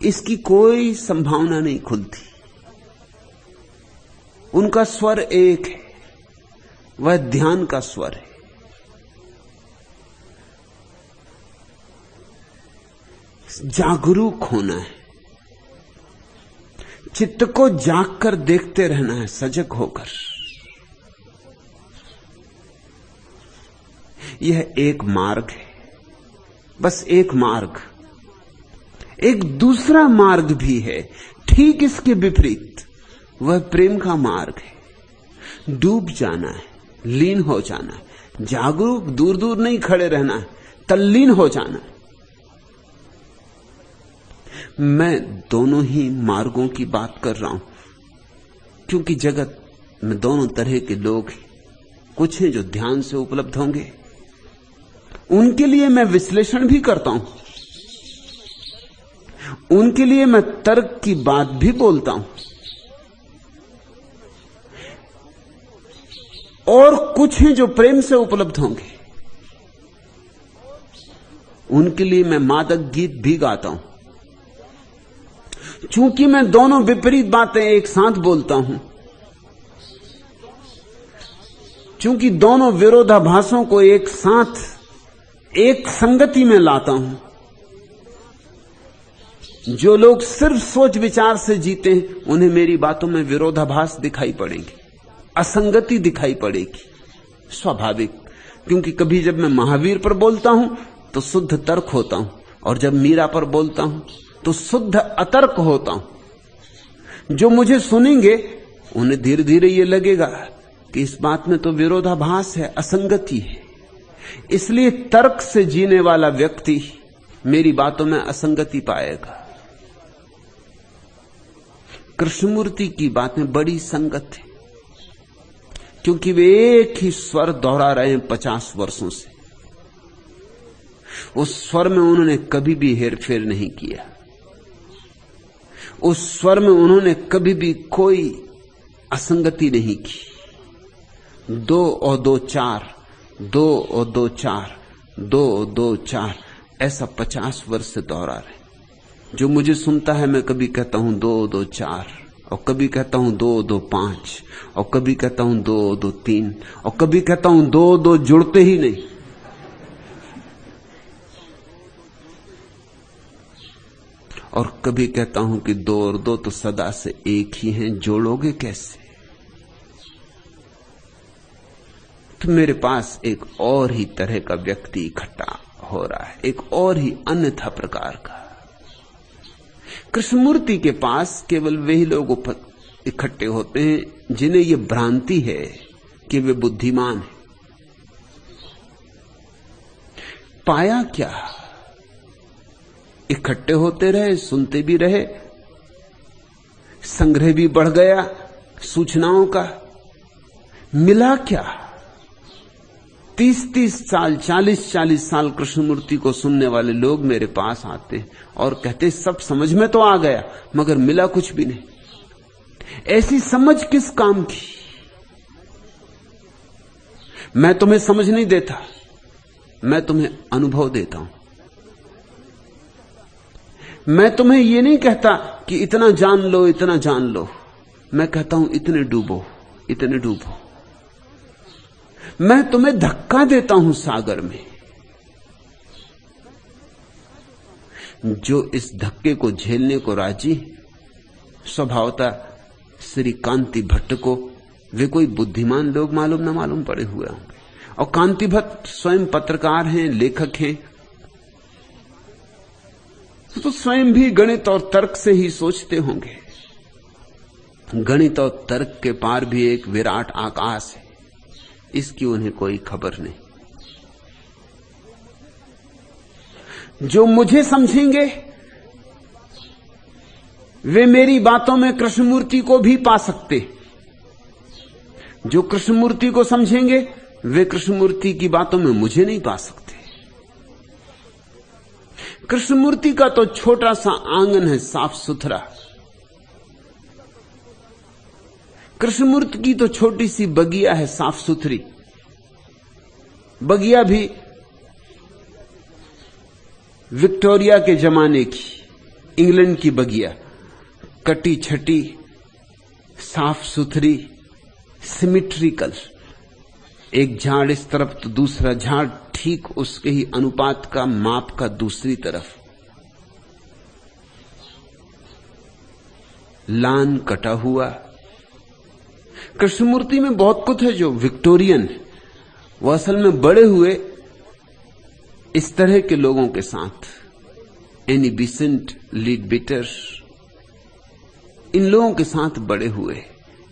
Speaker 1: इसकी कोई संभावना नहीं खुलती। उनका स्वर एक है, वह ध्यान का स्वर है। जागरूक होना है, चित्त को जाग कर देखते रहना है, सजग होकर। यह एक मार्ग है, बस एक मार्ग। एक दूसरा मार्ग भी है ठीक इसके विपरीत, वह प्रेम का मार्ग है। डूब जाना है, लीन हो जाना है, जागरूक, दूर दूर नहीं खड़े रहना है, तल्लीन हो जाना है। मैं दोनों ही मार्गों की बात कर रहा हूं, क्योंकि जगत में दोनों तरह के लोग हैं। कुछ हैं जो ध्यान से उपलब्ध होंगे, उनके लिए मैं विश्लेषण भी करता हूं, उनके लिए मैं तर्क की बात भी बोलता हूं, और कुछ हैं जो प्रेम से उपलब्ध होंगे, उनके लिए मैं मादक गीत भी गाता हूं। चूंकि मैं दोनों विपरीत बातें एक साथ बोलता हूं, चूंकि दोनों विरोधाभासों को एक साथ एक संगति में लाता हूं, जो लोग सिर्फ सोच विचार से जीते हैं उन्हें मेरी बातों में विरोधाभास दिखाई पड़ेंगे, असंगति दिखाई पड़ेगी, स्वाभाविक। क्योंकि कभी जब मैं महावीर पर बोलता हूं तो शुद्ध तर्क होता हूं, और जब मीरा पर बोलता हूं तो शुद्ध अतर्क होता हूं। जो मुझे सुनेंगे उन्हें धीरे धीरे यह लगेगा कि इस बात में तो विरोधाभास है, असंगति है। इसलिए तर्क से जीने वाला व्यक्ति मेरी बातों में असंगति पाएगा। कृष्णमूर्ति की बातें बड़ी संगत है, क्योंकि वे एक ही स्वर दोहरा रहे हैं 50 वर्षों से। उस स्वर में उन्होंने कभी भी हेरफेर नहीं किया, उस स्वर में उन्होंने कभी भी कोई असंगति नहीं की। 2 और 2 4, 2 और 2 4, 2 और 2 4, ऐसा 50 वर्ष से दोहरा रहे। जो मुझे सुनता है, मैं कभी कहता हूं 2 2 4, और कभी कहता हूं 2 2 5, और कभी कहता हूं 2 2 3, और कभी कहता हूं 2 2 जुड़ते ही नहीं। और कभी कहता हूं कि 2 और 2 तो सदा से एक ही हैं, जोड़ोगे कैसे? तो मेरे पास एक और ही तरह का व्यक्ति इकट्ठा हो रहा है, एक और ही अन्यथा प्रकार का। कृष्णमूर्ति के पास केवल वही लोग इकट्ठे होते हैं जिन्हें यह भ्रांति है कि वे बुद्धिमान हैं। पाया क्या? इकट्ठे होते रहे, सुनते भी रहे, संग्रह भी बढ़ गया सूचनाओं का। मिला क्या? 30-30 साल, 40-40 साल कृष्णमूर्ति को सुनने वाले लोग मेरे पास आते और कहते सब समझ में तो आ गया, मगर मिला कुछ भी नहीं। ऐसी समझ किस काम की? मैं तुम्हें समझ नहीं देता, मैं तुम्हें अनुभव देता हूं। मैं तुम्हें यह नहीं कहता कि इतना जान लो, इतना जान लो। मैं कहता हूं इतने डूबो, इतने डूबो। मैं तुम्हें धक्का देता हूं सागर में। जो इस धक्के को झेलने को राजी, स्वभावतः श्री कांति भट्ट को वे कोई बुद्धिमान लोग मालूम न मालूम पड़े हुए होंगे। और कांति भट्ट स्वयं पत्रकार हैं, लेखक हैं, तो स्वयं भी गणित और तर्क से ही सोचते होंगे। गणित और तर्क के पार भी एक विराट आकाश है, इसकी उन्हें कोई खबर नहीं। जो मुझे समझेंगे वे मेरी बातों में कृष्णमूर्ति को भी पा सकते। जो कृष्णमूर्ति को समझेंगे वे कृष्णमूर्ति की बातों में मुझे नहीं पा सकते। कृष्णमूर्ति का तो छोटा सा आंगन है, साफ सुथरा। कृष्णमूर्ति की तो छोटी सी बगिया है, साफ सुथरी। बगिया भी विक्टोरिया के जमाने की, इंग्लैंड की बगिया, कटी छटी, साफ सुथरी, सिमेट्रिकल। एक झाड़ इस तरफ तो दूसरा झाड़ ठीक उसके ही अनुपात का, माप का दूसरी तरफ। लान कटा हुआ। कृष्णमूर्ति में बहुत कुछ है जो विक्टोरियन है। वो असल में बड़े हुए इस तरह के लोगों के साथ, एनी बिसेंट, लीडबिटर, इन लोगों के साथ बड़े हुए।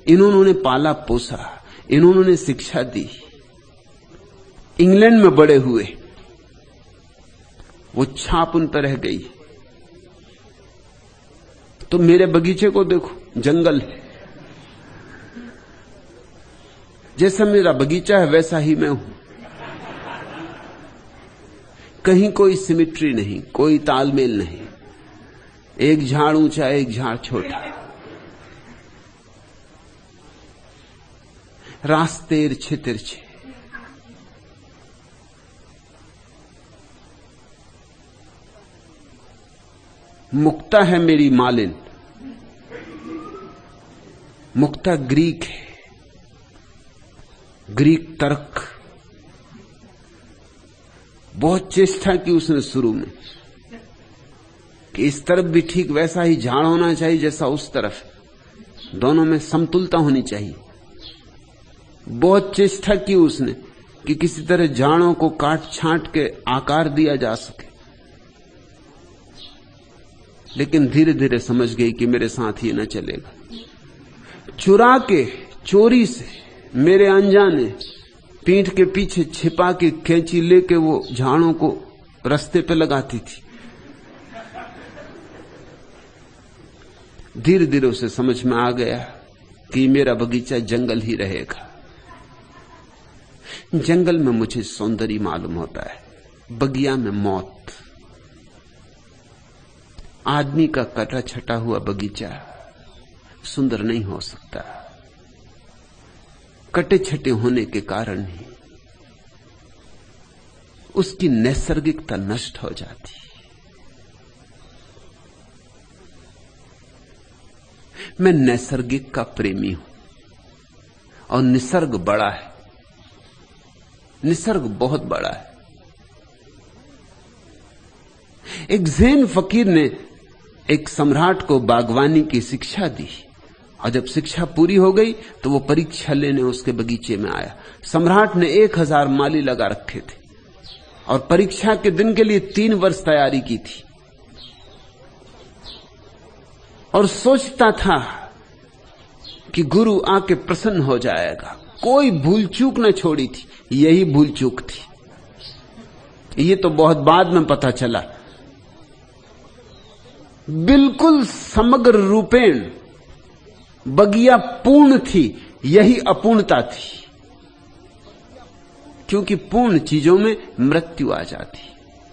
Speaker 1: इन्होंने पाला पोसा, इन्होंने शिक्षा दी, इंग्लैंड में बड़े हुए, वो छाप उन पर रह गई। तो मेरे बगीचे को देखो, जंगल है। जैसा मेरा बगीचा है वैसा ही मैं हूं। कहीं कोई सिमिट्री नहीं, कोई तालमेल नहीं। एक झाड़ ऊंचा, एक झाड़ छोटा, रास्ते तिरछे तिरछे। मुक्ता है मेरी मालिन। मुक्ता ग्रीक है, ग्रीक तर्क। बहुत चेष्टा की उसने शुरू में कि इस तरफ भी ठीक वैसा ही झाड़ होना चाहिए जैसा उस तरफ, दोनों में समतुलता होनी चाहिए। बहुत चेष्टा की उसने कि किसी तरह झाड़ों को काट छांट के आकार दिया जा सके, लेकिन धीरे धीरे समझ गई कि मेरे साथ ये न चलेगा। चुरा के, चोरी से, मेरे अनजाने, पीठ के पीछे छिपा के कैंची लेके वो झाड़ों को रास्ते पे लगाती थी। धीरे धीरे उसे समझ में आ गया कि मेरा बगीचा जंगल ही रहेगा। जंगल में मुझे सौंदर्य मालूम होता है, बगिया में मौत। आदमी का कटा छटा हुआ बगीचा सुंदर नहीं हो सकता, कटे छटे होने के कारण ही उसकी नैसर्गिकता नष्ट हो जाती। मैं नैसर्गिक का प्रेमी हूं और निसर्ग बड़ा है, निसर्ग बहुत बड़ा है। एक ज़ैन फकीर ने एक सम्राट को बागवानी की शिक्षा दी, और जब शिक्षा पूरी हो गई तो वो परीक्षा लेने उसके बगीचे में आया। सम्राट ने 1000 माली लगा रखे थे और परीक्षा के दिन के लिए 3 वर्ष तैयारी की थी, और सोचता था कि गुरु आके प्रसन्न हो जाएगा। कोई भूल चूक न छोड़ी थी, यही भूल चूक थी। ये तो बहुत बाद में पता चला। बिल्कुल समग्र रूपेण बगिया पूर्ण थी, यही अपूर्णता थी, क्योंकि पूर्ण चीजों में मृत्यु आ जाती।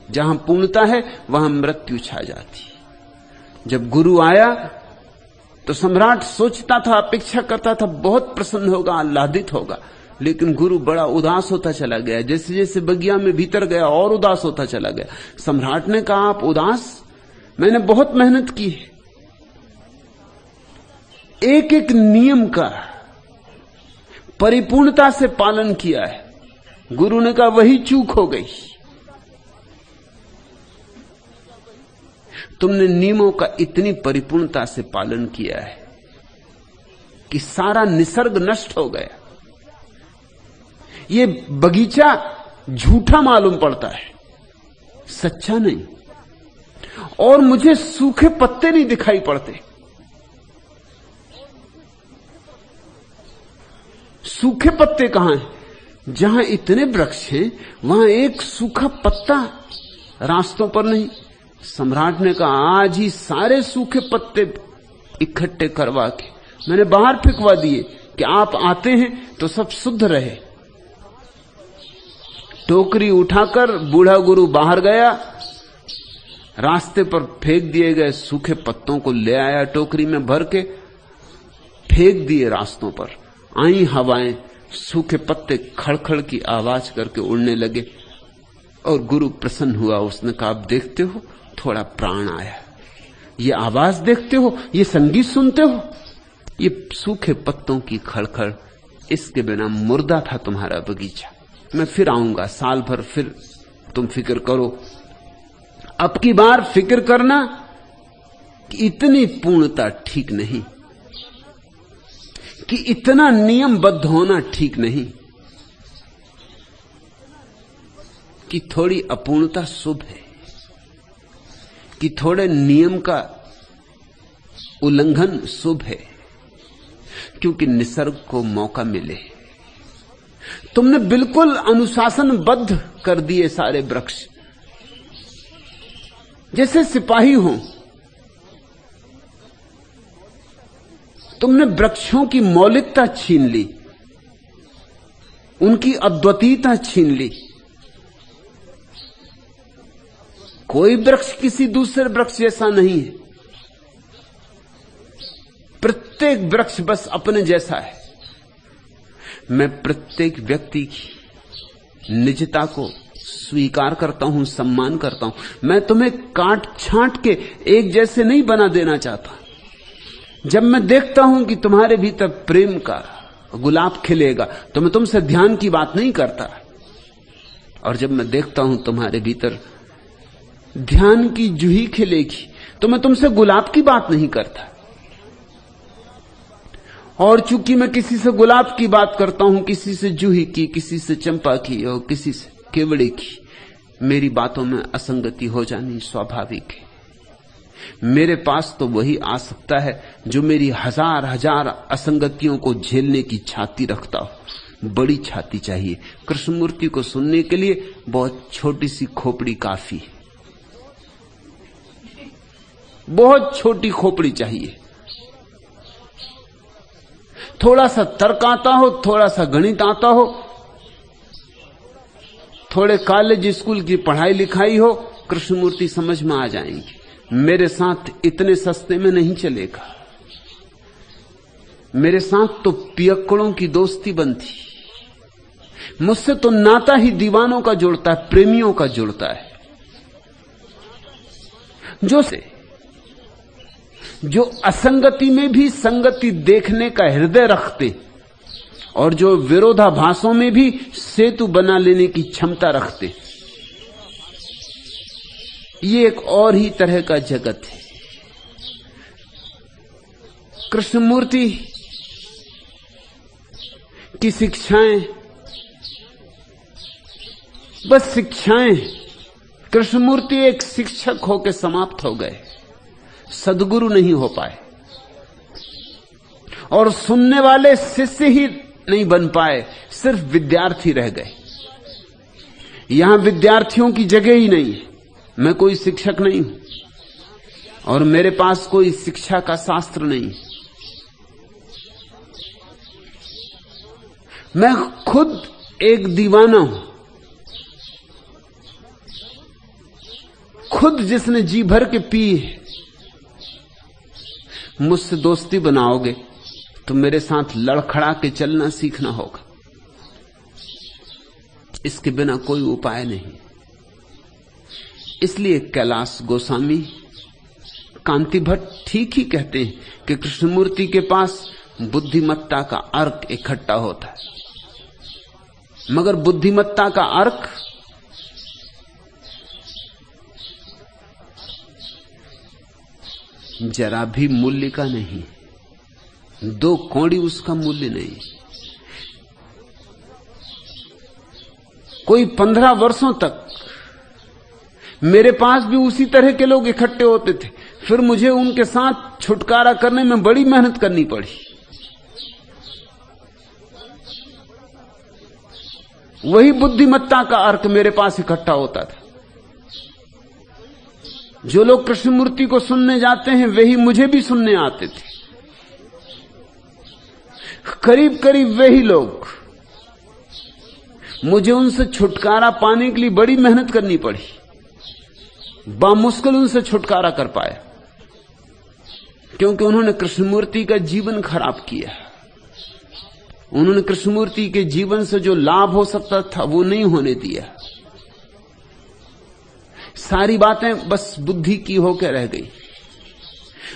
Speaker 1: जहां पूर्णता है वहां मृत्यु छा जाती। जब गुरु आया तो सम्राट सोचता था, अपेक्षा करता था बहुत प्रसन्न होगा, आह्लादित होगा, लेकिन गुरु बड़ा उदास होता चला गया। जैसे जैसे बगिया में भीतर गया और उदास होता चला गया। सम्राट ने कहा, आप उदास? मैंने बहुत मेहनत की है, एक एक नियम का परिपूर्णता से पालन किया है। गुरु ने कहा, वही चूक हो गई। तुमने नियमों का इतनी परिपूर्णता से पालन किया है कि सारा निसर्ग नष्ट हो गया। ये बगीचा झूठा मालूम पड़ता है, सच्चा नहीं। और मुझे सूखे पत्ते नहीं दिखाई पड़ते। सूखे पत्ते कहां हैं? जहां इतने वृक्ष हैं वहां एक सूखा पत्ता रास्तों पर नहीं। सम्राट ने कहा, आज ही सारे सूखे पत्ते इकट्ठे करवा के मैंने बाहर फेंकवा दिए कि आप आते हैं तो सब शुद्ध रहे। टोकरी उठाकर बूढ़ा गुरु बाहर गया, रास्ते पर फेंक दिए गए सूखे पत्तों को ले आया, टोकरी में भर के फेंक दिए रास्तों पर। आई हवाएं, सूखे पत्ते खड़खड़ की आवाज करके उड़ने लगे, और गुरु प्रसन्न हुआ। उसने कहा, आप देखते हो, थोड़ा प्राण आया। ये आवाज देखते हो, ये संगीत सुनते हो, ये सूखे पत्तों की खड़खड़, इसके बिना मुर्दा था तुम्हारा बगीचा। मैं फिर आऊंगा साल भर, फिर तुम फिक्र करो। अब की बार फिक्र करना कि इतनी पूर्णता ठीक नहीं, कि इतना नियमबद्ध होना ठीक नहीं। कि थोड़ी अपूर्णता शुभ है, कि थोड़े नियम का उल्लंघन शुभ है, क्योंकि निसर्ग को मौका मिले। तुमने बिल्कुल अनुशासनबद्ध कर दिए सारे वृक्ष, जैसे सिपाही हों। तुमने वृक्षों की मौलिकता छीन ली, उनकी अद्वितीयता छीन ली। कोई वृक्ष किसी दूसरे वृक्ष जैसा नहीं है, प्रत्येक वृक्ष बस अपने जैसा है। मैं प्रत्येक व्यक्ति की निजता को स्वीकार करता हूं, सम्मान करता हूं। मैं तुम्हें काट छांट के एक जैसे नहीं बना देना चाहता। जब मैं देखता हूं कि तुम्हारे भीतर प्रेम का गुलाब खिलेगा तो मैं तुमसे ध्यान की बात नहीं करता, और जब मैं देखता हूं तुम्हारे भीतर ध्यान की जूही खिलेगी तो मैं तुमसे गुलाब की बात नहीं करता। और चूंकि मैं किसी से गुलाब की बात करता हूं, किसी से जूही की, किसी से चंपा की और किसी से केवड़े की, मेरी बातों में असंगति हो जानी स्वाभाविक है। मेरे पास तो वही आ सकता है जो मेरी हजार हजार असंगतियों को झेलने की छाती रखता हो। बड़ी छाती चाहिए। कृष्णमूर्ति को सुनने के लिए बहुत छोटी सी खोपड़ी काफी है, बहुत छोटी खोपड़ी चाहिए। थोड़ा सा तर्क आता हो, थोड़ा सा गणित आता हो, थोड़े कॉलेज स्कूल की पढ़ाई लिखाई हो, कृष्णमूर्ति समझ में आ जाएंगे। मेरे साथ इतने सस्ते में नहीं चलेगा। मेरे साथ तो पियक्कड़ों की दोस्ती बनती, मुझसे तो नाता ही दीवानों का जुड़ता है, प्रेमियों का जुड़ता है। जो असंगति में भी संगति देखने का हृदय रखते और जो विरोधाभासों में भी सेतु बना लेने की क्षमता रखते, ये एक और ही तरह का जगत है। कृष्णमूर्ति की शिक्षाएं बस शिक्षाएं। कृष्णमूर्ति एक शिक्षक होकर समाप्त हो गए, सद्गुरु नहीं हो पाए, और सुनने वाले शिष्य ही नहीं बन पाए, सिर्फ विद्यार्थी रह गए। यहां विद्यार्थियों की जगह ही नहीं है। मैं कोई शिक्षक नहीं हूं और मेरे पास कोई शिक्षा का शास्त्र नहीं। मैं खुद एक दीवाना हूं, खुद जिसने जी भर के पी है। मुझसे दोस्ती बनाओगे तो मेरे साथ लड़खड़ा के चलना सीखना होगा, इसके बिना कोई उपाय नहीं। इसलिए कैलाश गोस्वामी, कांति भट्ट ठीक ही कहते हैं कि कृष्णमूर्ति के पास बुद्धिमत्ता का अर्क इकट्ठा होता है, मगर बुद्धिमत्ता का अर्क जरा भी मूल्य का नहीं, 2 कौड़ी उसका मूल्य नहीं। कोई 15 वर्षों तक मेरे पास भी उसी तरह के लोग इकट्ठे होते थे, फिर मुझे उनके साथ छुटकारा करने में बड़ी मेहनत करनी पड़ी। वही बुद्धिमत्ता का अर्क मेरे पास इकट्ठा होता था। जो लोग कृष्णमूर्ति को सुनने जाते हैं वही मुझे भी सुनने आते थे। करीब करीब वही लोग, मुझे उनसे छुटकारा पाने के लिए बड़ी मेहनत करनी पड़ी, बामुश्किल उनसे छुटकारा कर पाया, क्योंकि उन्होंने कृष्णमूर्ति का जीवन खराब किया। उन्होंने कृष्णमूर्ति के जीवन से जो लाभ हो सकता था वो नहीं होने दिया। सारी बातें बस बुद्धि की होकर रह गई,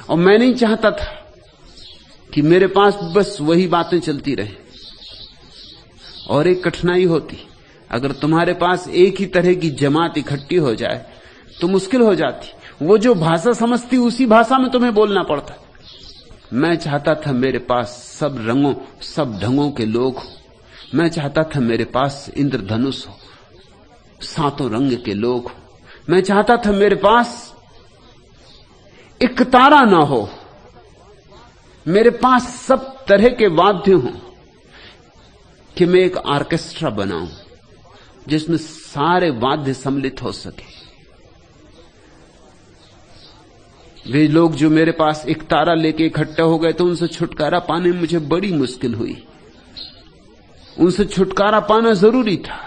Speaker 1: और मैं नहीं चाहता था कि मेरे पास बस वही बातें चलती रहे। और एक कठिनाई होती, अगर तुम्हारे पास एक ही तरह की जमात इकट्ठी हो जाए तो मुश्किल हो जाती। वो जो भाषा समझती उसी भाषा में तुम्हें बोलना पड़ता। मैं चाहता था मेरे पास सब रंगों सब ढंगों के लोग हो। मैं चाहता था मेरे पास इंद्रधनुष हो सातों रंग के लोग हो। मैं चाहता था मेरे पास एक तारा ना हो, मेरे पास सब तरह के वाद्य हों, कि मैं एक ऑर्केस्ट्रा बनाऊं जिसमें सारे वाद्य सम्मिलित हो सके। वे लोग जो मेरे पास एक तारा लेके इकट्ठे हो गए तो उनसे छुटकारा पाने में मुझे बड़ी मुश्किल हुई। उनसे छुटकारा पाना जरूरी था,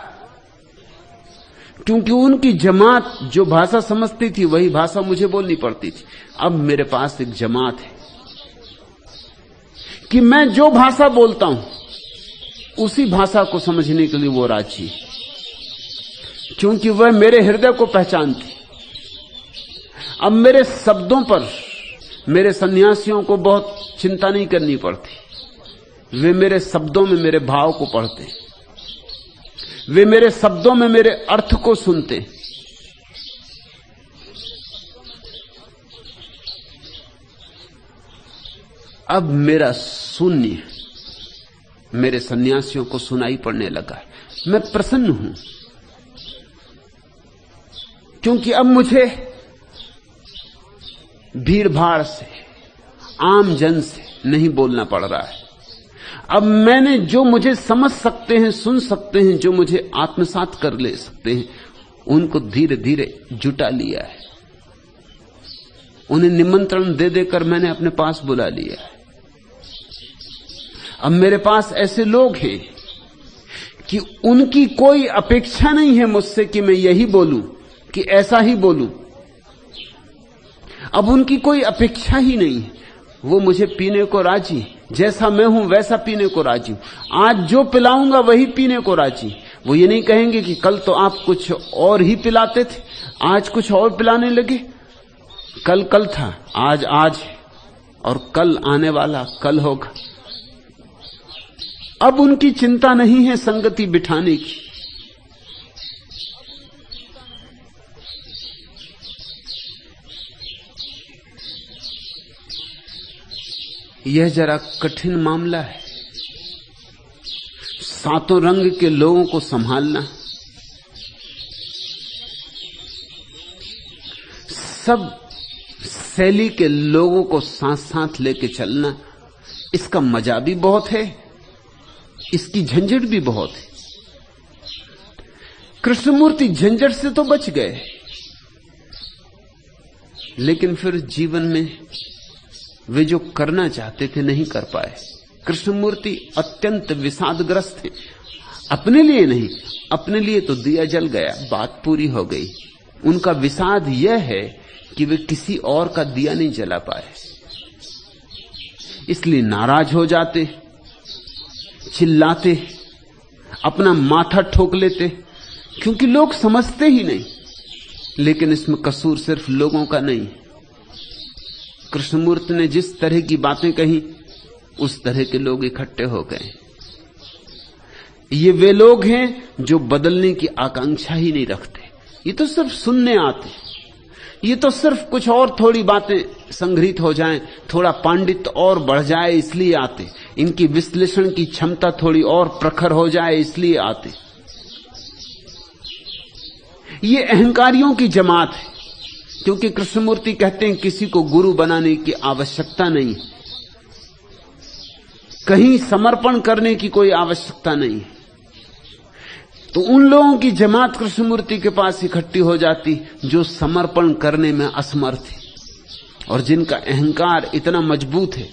Speaker 1: क्योंकि उनकी जमात जो भाषा समझती थी वही भाषा मुझे बोलनी पड़ती थी। अब मेरे पास एक जमात है कि मैं जो भाषा बोलता हूं उसी भाषा को समझने के लिए वो राजी, क्योंकि वह मेरे हृदय को पहचानती। अब मेरे शब्दों पर मेरे सन्यासियों को बहुत चिंता नहीं करनी पड़ती। वे मेरे शब्दों में मेरे भाव को पढ़ते, वे मेरे शब्दों में मेरे अर्थ को सुनते। अब मेरा शून्य मेरे सन्यासियों को सुनाई पड़ने लगा। मैं प्रसन्न हूं, क्योंकि अब मुझे भीड़ भाड़ से, आम जन से नहीं बोलना पड़ रहा है। अब मैंने जो मुझे समझ सकते हैं, सुन सकते हैं, जो मुझे आत्मसात कर ले सकते हैं, उनको धीरे धीरे जुटा लिया है। उन्हें निमंत्रण दे देकर मैंने अपने पास बुला लिया है। अब मेरे पास ऐसे लोग हैं कि उनकी कोई अपेक्षा नहीं है मुझसे कि मैं यही बोलूं, कि ऐसा ही बोलूं। अब उनकी कोई अपेक्षा ही नहीं है। वो मुझे पीने को राजी, जैसा मैं हूं वैसा पीने को राजी हूं। आज जो पिलाऊंगा वही पीने को राजी। वो ये नहीं कहेंगे कि कल तो आप कुछ और ही पिलाते थे, आज कुछ और पिलाने लगे। कल कल था, आज आज है, और कल आने वाला कल होगा। अब उनकी चिंता नहीं है संगति बिठाने की। यह जरा कठिन मामला है, सातों रंग के लोगों को संभालना, सब शैली के लोगों को साथ साथ लेके चलना। इसका मजा भी बहुत है, इसकी झंझट भी बहुत है। कृष्णमूर्ति झंझट से तो बच गए, लेकिन फिर जीवन में वे जो करना चाहते थे नहीं कर पाए। कृष्णमूर्ति अत्यंत विषादग्रस्त थे। अपने लिए नहीं, अपने लिए तो दिया जल गया, बात पूरी हो गई। उनका विषाद यह है कि वे किसी और का दिया नहीं जला पाए, इसलिए नाराज हो जाते, चिल्लाते, अपना माथा ठोक लेते, क्योंकि लोग समझते ही नहीं। लेकिन इसमें कसूर सिर्फ लोगों का नहीं। कृष्णमूर्ति ने जिस तरह की बातें कही, उस तरह के लोग इकट्ठे हो गए। ये वे लोग हैं जो बदलने की आकांक्षा ही नहीं रखते। ये तो सिर्फ सुनने आते, ये तो सिर्फ कुछ और थोड़ी बातें संग्रहित हो जाएं, थोड़ा पांडित्य और बढ़ जाए इसलिए आते, इनकी विश्लेषण की क्षमता थोड़ी और प्रखर हो जाए इसलिए आते। ये अहंकारियों की जमात है, क्योंकि कृष्णमूर्ति कहते हैं किसी को गुरु बनाने की आवश्यकता नहीं, कहीं समर्पण करने की कोई आवश्यकता नहीं। तो उन लोगों की जमात कृष्णमूर्ति के पास इकट्ठी हो जाती जो समर्पण करने में असमर्थ है, और जिनका अहंकार इतना मजबूत है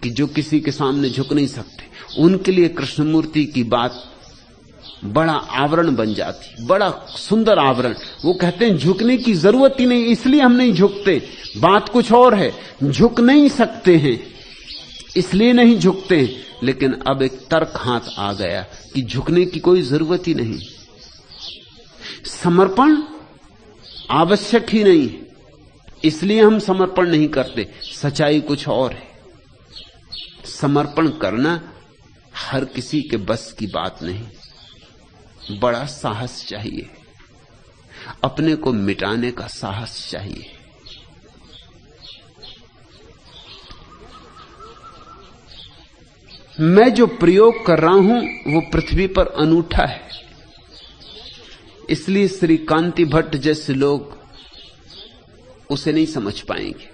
Speaker 1: कि जो किसी के सामने झुक नहीं सकते। उनके लिए कृष्णमूर्ति की बात बड़ा आवरण बन जाती, बड़ा सुंदर आवरण। वो कहते हैं झुकने की जरूरत ही नहीं, इसलिए हम नहीं झुकते। बात कुछ और है, झुक नहीं सकते हैं इसलिए नहीं झुकते हैं। लेकिन अब एक तर्क हाथ आ गया कि झुकने की कोई जरूरत ही नहीं, समर्पण आवश्यक ही नहीं, इसलिए हम समर्पण नहीं करते। सच्चाई कुछ और है। समर्पण करना हर किसी के बस की बात नहीं, बड़ा साहस चाहिए, अपने को मिटाने का साहस चाहिए। मैं जो प्रयोग कर रहा हूं वो पृथ्वी पर अनूठा है। इसलिए श्री कांति भट्ट जैसे लोग उसे नहीं समझ पाएंगे।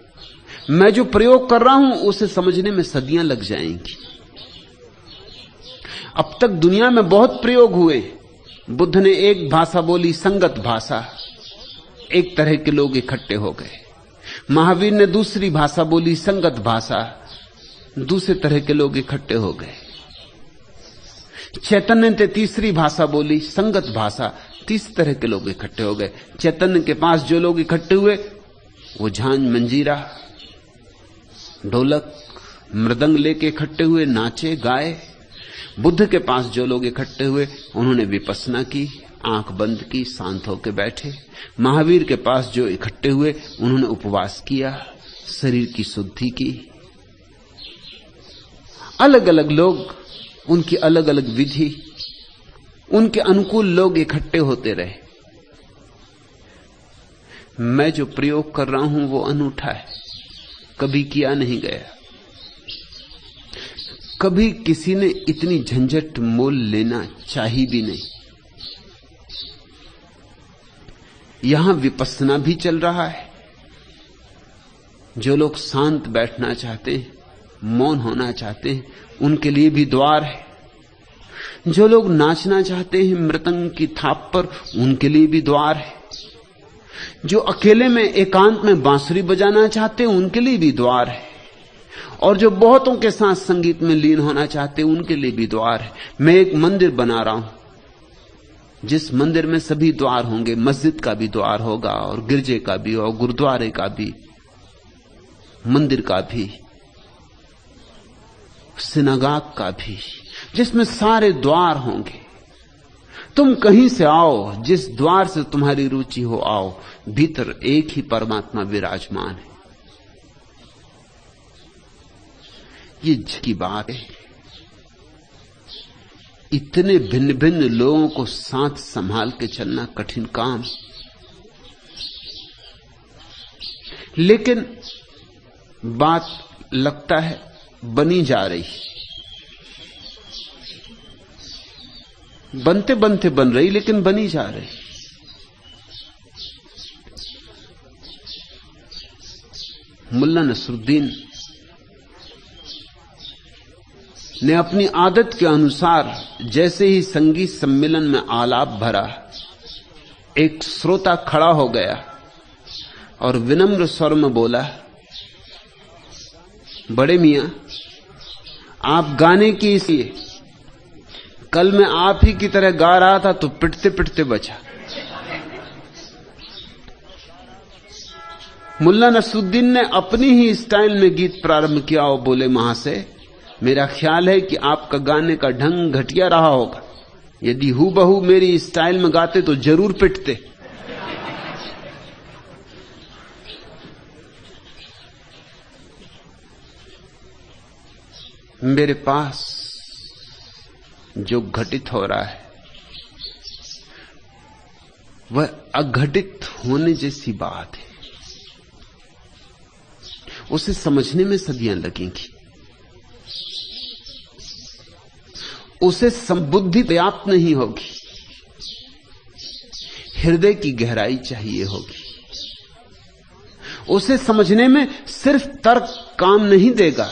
Speaker 1: मैं जो प्रयोग कर रहा हूं उसे समझने में सदियां लग जाएंगी। अब तक दुनिया में बहुत प्रयोग हुए। बुद्ध ने एक भाषा बोली, संगत भाषा, एक तरह के लोग इकट्ठे हो गए। महावीर ने दूसरी भाषा बोली, संगत भाषा, दूसरे तरह के लोग इकट्ठे हो गए। चैतन्य ने तीसरी भाषा बोली, संगत भाषा, तीसरे तरह के लोग इकट्ठे हो गए। चैतन्य के पास जो लोग इकट्ठे हुए वो झांझ, मंजीरा, ढोलक, मृदंग लेके इकट्ठे हुए, नाचे गाए। बुद्ध के पास जो लोग इकट्ठे हुए उन्होंने विपस्सना की, आंख बंद की, शांत होकर बैठे। महावीर के पास जो इकट्ठे हुए उन्होंने उपवास किया, शरीर की शुद्धि की। अलग अलग लोग, उनकी अलग अलग विधि, उनके अनुकूल लोग इकट्ठे होते रहे। मैं जो प्रयोग कर रहा हूं वो अनूठा है, कभी किया नहीं गया। कभी किसी ने इतनी झंझट मोल लेना चाहिए भी नहीं। यहां विपस्सना भी चल रहा है। जो लोग शांत बैठना चाहते हैं, मौन होना चाहते हैं, उनके लिए भी द्वार है। जो लोग नाचना चाहते हैं मृदंग की थाप पर, उनके लिए भी द्वार है। जो अकेले में एकांत में बांसुरी बजाना चाहते हैं, उनके लिए भी द्वार है। और जो बहुतों के साथ संगीत में लीन होना चाहते हैं, उनके लिए भी द्वार है। मैं एक मंदिर बना रहा हूं जिस मंदिर में सभी द्वार होंगे। मस्जिद का भी द्वार होगा, और गिरजे का भी, और गुरुद्वारे का भी, मंदिर का भी, सिनागाग का भी, जिसमें सारे द्वार होंगे। तुम कहीं से आओ, जिस द्वार से तुम्हारी रुचि हो आओ, भीतर एक ही परमात्मा विराजमान है। ये की बात है। इतने भिन्न भिन्न लोगों को साथ संभाल के चलना कठिन काम, लेकिन बात लगता है बनी जा रही, बनते बनते बन रही, लेकिन बनी जा रही। मुल्ला नसरुद्दीन ने अपनी आदत के अनुसार जैसे ही संगीत सम्मेलन में आलाप भरा, एक श्रोता खड़ा हो गया और विनम्र स्वर में बोला, बड़े मियां, आप गाने की इसलिए, कल मैं आप ही की तरह गा रहा था तो पिटते पिटते बचा। मुल्ला नसरुद्दीन ने अपनी ही स्टाइल में गीत प्रारंभ किया और बोले, महाशय, मेरा ख्याल है कि आपका गाने का ढंग घटिया रहा होगा। यदि हूबहू मेरी स्टाइल में गाते तो जरूर पिटते। मेरे पास जो घटित हो रहा है वह अघटित होने जैसी बात है। उसे समझने में सदियां लगेंगी। उसे संबुद्धि पर्याप्त नहीं होगी, हृदय की गहराई चाहिए होगी। उसे समझने में सिर्फ तर्क काम नहीं देगा,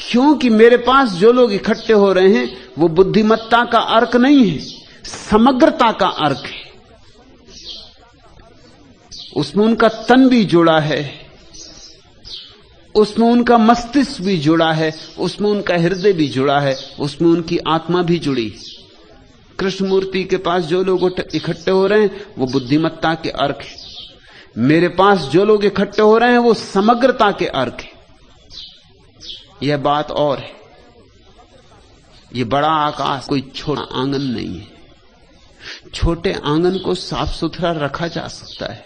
Speaker 1: क्योंकि मेरे पास जो लोग इकट्ठे हो रहे हैं वो बुद्धिमत्ता का अर्क नहीं है, समग्रता का अर्क है। उसमें उनका तन भी जुड़ा है, उसमें उनका मस्तिष्क भी जुड़ा है, उसमें उनका हृदय भी जुड़ा है, उसमें उनकी आत्मा भी जुड़ी। कृष्णमूर्ति के पास जो लोग इकट्ठे हो रहे हैं वो बुद्धिमत्ता के अर्क है। मेरे पास जो लोग इकट्ठे हो रहे हैं वो समग्रता के अर्क है। यह बात और है। यह बड़ा आकाश कोई छोटा आंगन नहीं है। छोटे आंगन को साफ सुथरा रखा जा सकता है,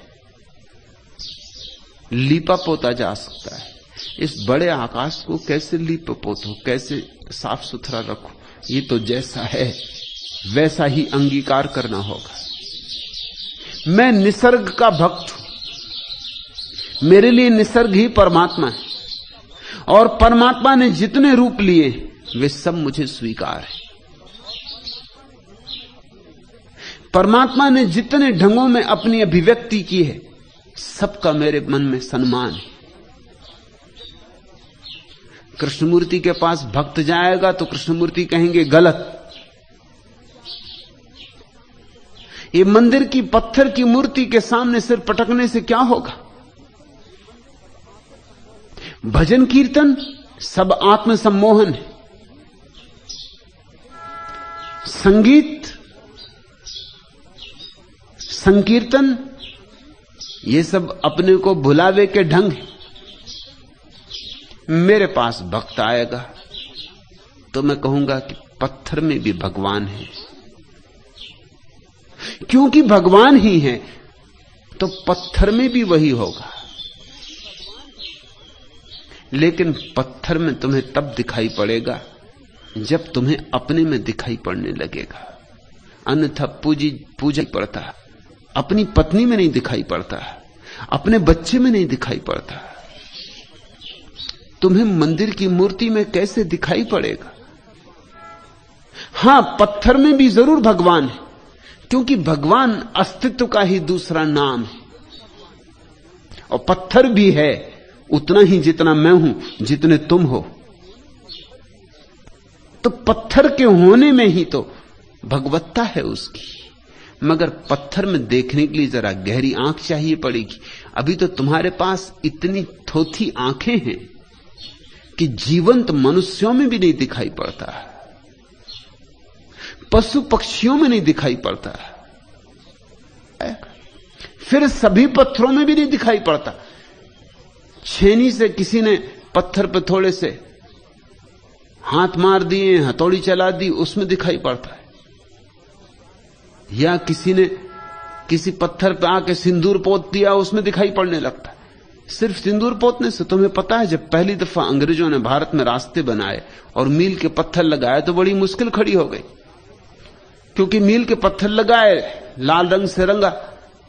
Speaker 1: लीपा पोता जा सकता है। इस बड़े आकाश को कैसे लीप पोतो, कैसे साफ सुथरा रखो, ये तो जैसा है वैसा ही अंगीकार करना होगा। मैं निसर्ग का भक्त हूं, मेरे लिए निसर्ग ही परमात्मा है, और परमात्मा ने जितने रूप लिए वे सब मुझे स्वीकार है। परमात्मा ने जितने ढंगों में अपनी अभिव्यक्ति की है, सबका मेरे मन में सम्मान है। कृष्णमूर्ति के पास भक्त जाएगा तो कृष्णमूर्ति कहेंगे गलत। ये मंदिर की पत्थर की मूर्ति के सामने सिर पटकने से क्या होगा? भजन कीर्तन सब आत्मसम्मोहन है। संगीत, संकीर्तन, ये सब अपने को भुलावे के ढंग है। मेरे पास भक्त आएगा तो मैं कहूंगा कि पत्थर में भी भगवान है। क्योंकि भगवान ही है तो पत्थर में भी वही होगा। लेकिन पत्थर में तुम्हें तब दिखाई पड़ेगा जब तुम्हें अपने में दिखाई पड़ने लगेगा। अन्यथा पूजा पड़ता, अपनी पत्नी में नहीं दिखाई पड़ता, अपने बच्चे में नहीं दिखाई पड़ता, तुम्हें मंदिर की मूर्ति में कैसे दिखाई पड़ेगा? हां, पत्थर में भी जरूर भगवान है, क्योंकि भगवान अस्तित्व का ही दूसरा नाम है। और पत्थर भी है उतना ही जितना मैं हूं, जितने तुम हो। तो पत्थर के होने में ही तो भगवत्ता है उसकी। मगर पत्थर में देखने के लिए जरा गहरी आंख चाहिए पड़ेगी। अभी तो तुम्हारे पास इतनी थोथी आंखें हैं कि जीवंत मनुष्यों में भी नहीं दिखाई पड़ता, पशु पक्षियों में नहीं दिखाई पड़ता, फिर सभी पत्थरों में भी नहीं दिखाई पड़ता। छेनी से किसी ने पत्थर पर थोड़े से हाथ मार दिए, हथौड़ी चला दी, उसमें दिखाई पड़ता है। या किसी ने किसी पत्थर पर आके सिंदूर पोत दिया, उसमें दिखाई पड़ने लगता है। सिर्फ सिंदूर पोतने से तुम्हें पता है, जब पहली दफा अंग्रेजों ने भारत में रास्ते बनाए और मील के पत्थर लगाए तो बड़ी मुश्किल खड़ी हो गई। क्योंकि मील के पत्थर लगाए, लाल रंग से रंगा,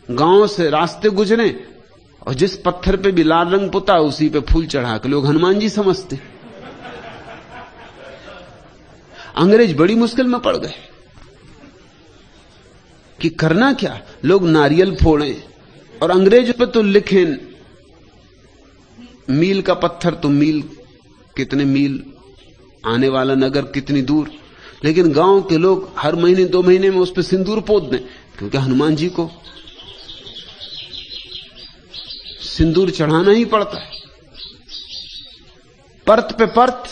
Speaker 1: गांव से रास्ते गुजरे, और जिस पत्थर पे भी लाल रंग पुता उसी पे फूल चढ़ा के लोग हनुमान जी समझते। अंग्रेज बड़ी मुश्किल में पड़ गए कि करना क्या। लोग नारियल फोड़े और अंग्रेज पे तो लिखे मील का पत्थर, तो मील कितने मील, आने वाला नगर कितनी दूर। लेकिन गांव के लोग हर महीने 2 महीने में उस पर सिंदूर पोत दें, क्योंकि हनुमान जी को सिंदूर चढ़ाना ही पड़ता है। परत पे परत,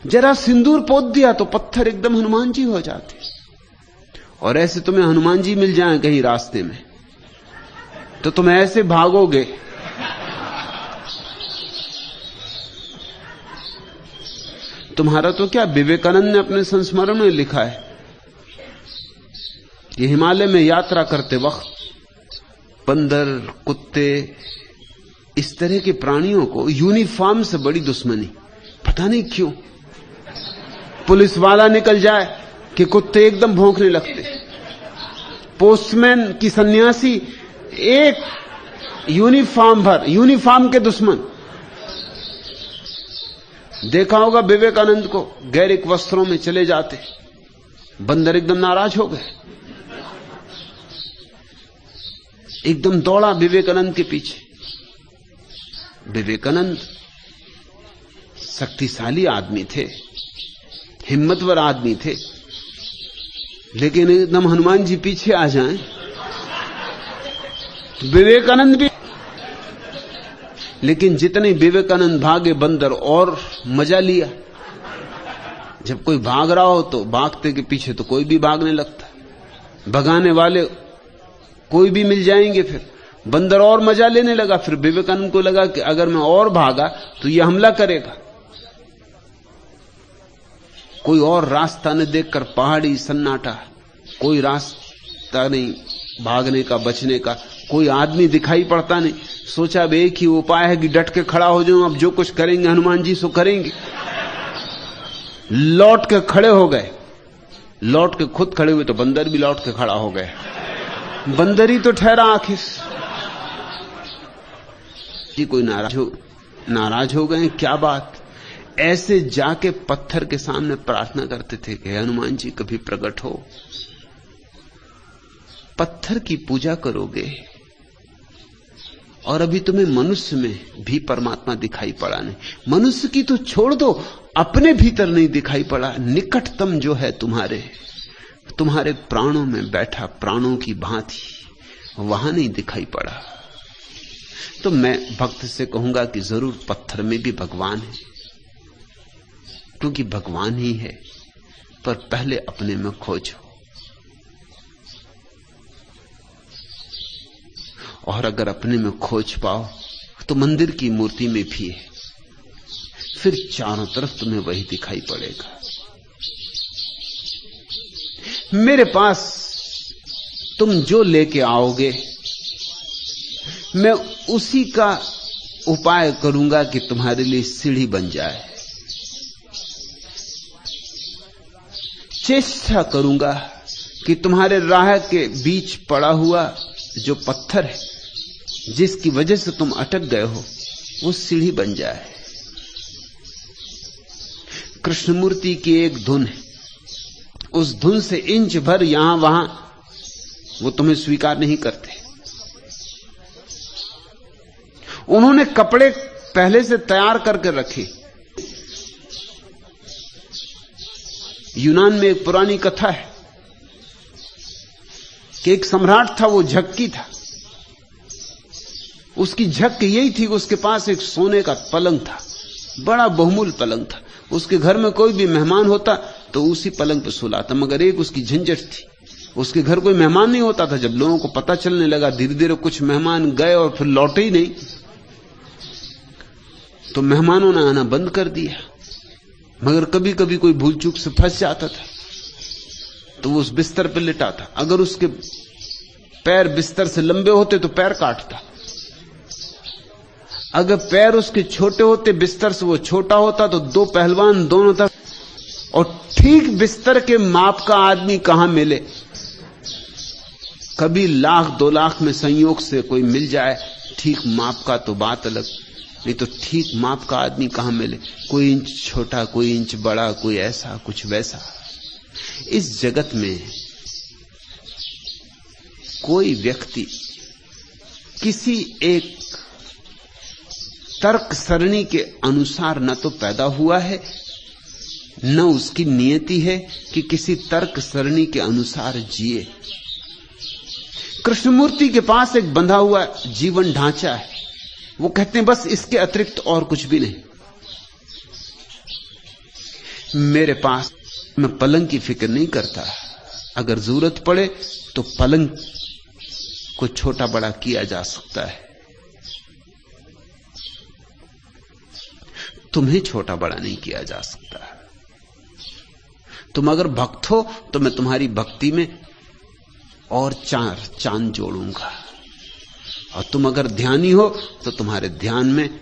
Speaker 1: जरा सिंदूर पोत दिया तो पत्थर एकदम हनुमान जी हो जाते। और ऐसे तुम्हें हनुमान जी मिल जाएं कहीं रास्ते में तो तुम ऐसे भागोगे। तुम्हारा तो क्या, विवेकानंद ने अपने संस्मरण में लिखा है कि हिमालय में यात्रा करते वक्त बंदर, कुत्ते, इस तरह के प्राणियों को यूनिफॉर्म से बड़ी दुश्मनी। पता नहीं क्यों। पुलिस वाला निकल जाए कि कुत्ते एकदम भौंकने लगते। पोस्टमैन की सन्यासी, एक यूनिफॉर्म भर, यूनिफॉर्म के दुश्मन। देखा होगा विवेकानंद को गैरिक वस्त्रों में चले जाते, बंदर एकदम नाराज हो गए, एकदम दौड़ा विवेकानंद के पीछे। विवेकानंद शक्तिशाली आदमी थे, हिम्मतवर आदमी थे, लेकिन एकदम हनुमान जी पीछे आ जाएं, विवेकानंद भी। लेकिन जितने विवेकानंद भागे, बंदर और मजा लिया। जब कोई भाग रहा हो तो भागते के पीछे तो कोई भी भागने लगता, भगाने वाले कोई भी मिल जाएंगे। फिर बंदर और मजा लेने लगा। फिर विवेकानंद को लगा कि अगर मैं और भागा तो यह हमला करेगा। कोई और रास्ता न देखकर पहाड़ी सन्नाटा, कोई रास्ता नहीं भागने का, बचने का, कोई आदमी दिखाई पड़ता नहीं। सोचा अब एक ही उपाय है कि डट के खड़ा हो जाऊं, अब जो कुछ करेंगे हनुमान जी सो करेंगे। लौट के खड़े हो गए, लौट के खुद खड़े हुए तो बंदर भी लौट के खड़ा हो गए। बंदर ही तो ठहरा आखिर। जी कोई नाराज हो गए, क्या बात। ऐसे जाके पत्थर के सामने प्रार्थना करते थे कि हनुमान जी कभी प्रकट हो। पत्थर की पूजा करोगे और अभी तुम्हें मनुष्य में भी परमात्मा दिखाई पड़ा नहीं। मनुष्य की तो छोड़ दो, अपने भीतर नहीं दिखाई पड़ा। निकटतम जो है तुम्हारे प्राणों में बैठा, प्राणों की भांति, वहां नहीं दिखाई पड़ा। तो मैं भक्त से कहूंगा कि जरूर पत्थर में भी भगवान है, क्योंकि भगवान ही है। पर पहले अपने में खोजो, और अगर अपने में खोज पाओ तो मंदिर की मूर्ति में भी है, फिर चारों तरफ तुम्हें वही दिखाई पड़ेगा। मेरे पास तुम जो लेके आओगे मैं उसी का उपाय करूंगा कि तुम्हारे लिए सीढ़ी बन जाए। चेष्टा करूंगा कि तुम्हारे राह के बीच पड़ा हुआ जो पत्थर है, जिसकी वजह से तुम अटक गए हो, वो सीढ़ी बन जाए। कृष्णमूर्ति की एक धुन है, उस धुन से इंच भर यहां वहां वो तुम्हें स्वीकार नहीं करते। उन्होंने कपड़े पहले से तैयार करके रखे। यूनान में एक पुरानी कथा है कि एक सम्राट था, वो झक्की था। उसकी झक यही थी कि उसके पास एक सोने का पलंग था, बड़ा बहुमूल्य पलंग था। उसके घर में कोई भी मेहमान होता तो उसी पलंग पर सुलाता। मगर एक उसकी झंझट थी, उसके घर कोई मेहमान नहीं होता था। जब लोगों को पता चलने लगा, धीरे धीरे कुछ मेहमान गए और फिर लौटे ही नहीं, तो मेहमानों ने आना बंद कर दिया। मगर कभी कभी कोई भूल चूक से फंस जाता था तो वो उस बिस्तर पर लिटा था। अगर उसके पैर बिस्तर से लंबे होते तो पैर काटता, अगर पैर उसके छोटे होते, बिस्तर से वो छोटा होता, तो दो पहलवान दोनों तरफ। और ठीक बिस्तर के माप का आदमी कहां मिले? कभी 1,00,000 2,00,000 में संयोग से कोई मिल जाए ठीक माप का तो बात अलग, नहीं तो ठीक माप का आदमी कहां मिले? कोई इंच छोटा, कोई इंच बड़ा, कोई ऐसा कुछ वैसा। इस जगत में कोई व्यक्ति किसी एक तर्क सरणी के अनुसार न तो पैदा हुआ है, न उसकी नियति है कि किसी तर्क सरणी के अनुसार जिए। कृष्णमूर्ति के पास एक बंधा हुआ जीवन ढांचा है। वो कहते हैं बस इसके अतिरिक्त और कुछ भी नहीं। मेरे पास, मैं पलंग की फिक्र नहीं करता। अगर जरूरत पड़े तो पलंग को छोटा बड़ा किया जा सकता है, तुम्हें छोटा बड़ा नहीं किया जा सकता। तुम अगर भक्त हो तो मैं तुम्हारी भक्ति में और 4 चांद जोड़ूंगा, और तुम अगर ध्यानी हो तो तुम्हारे ध्यान में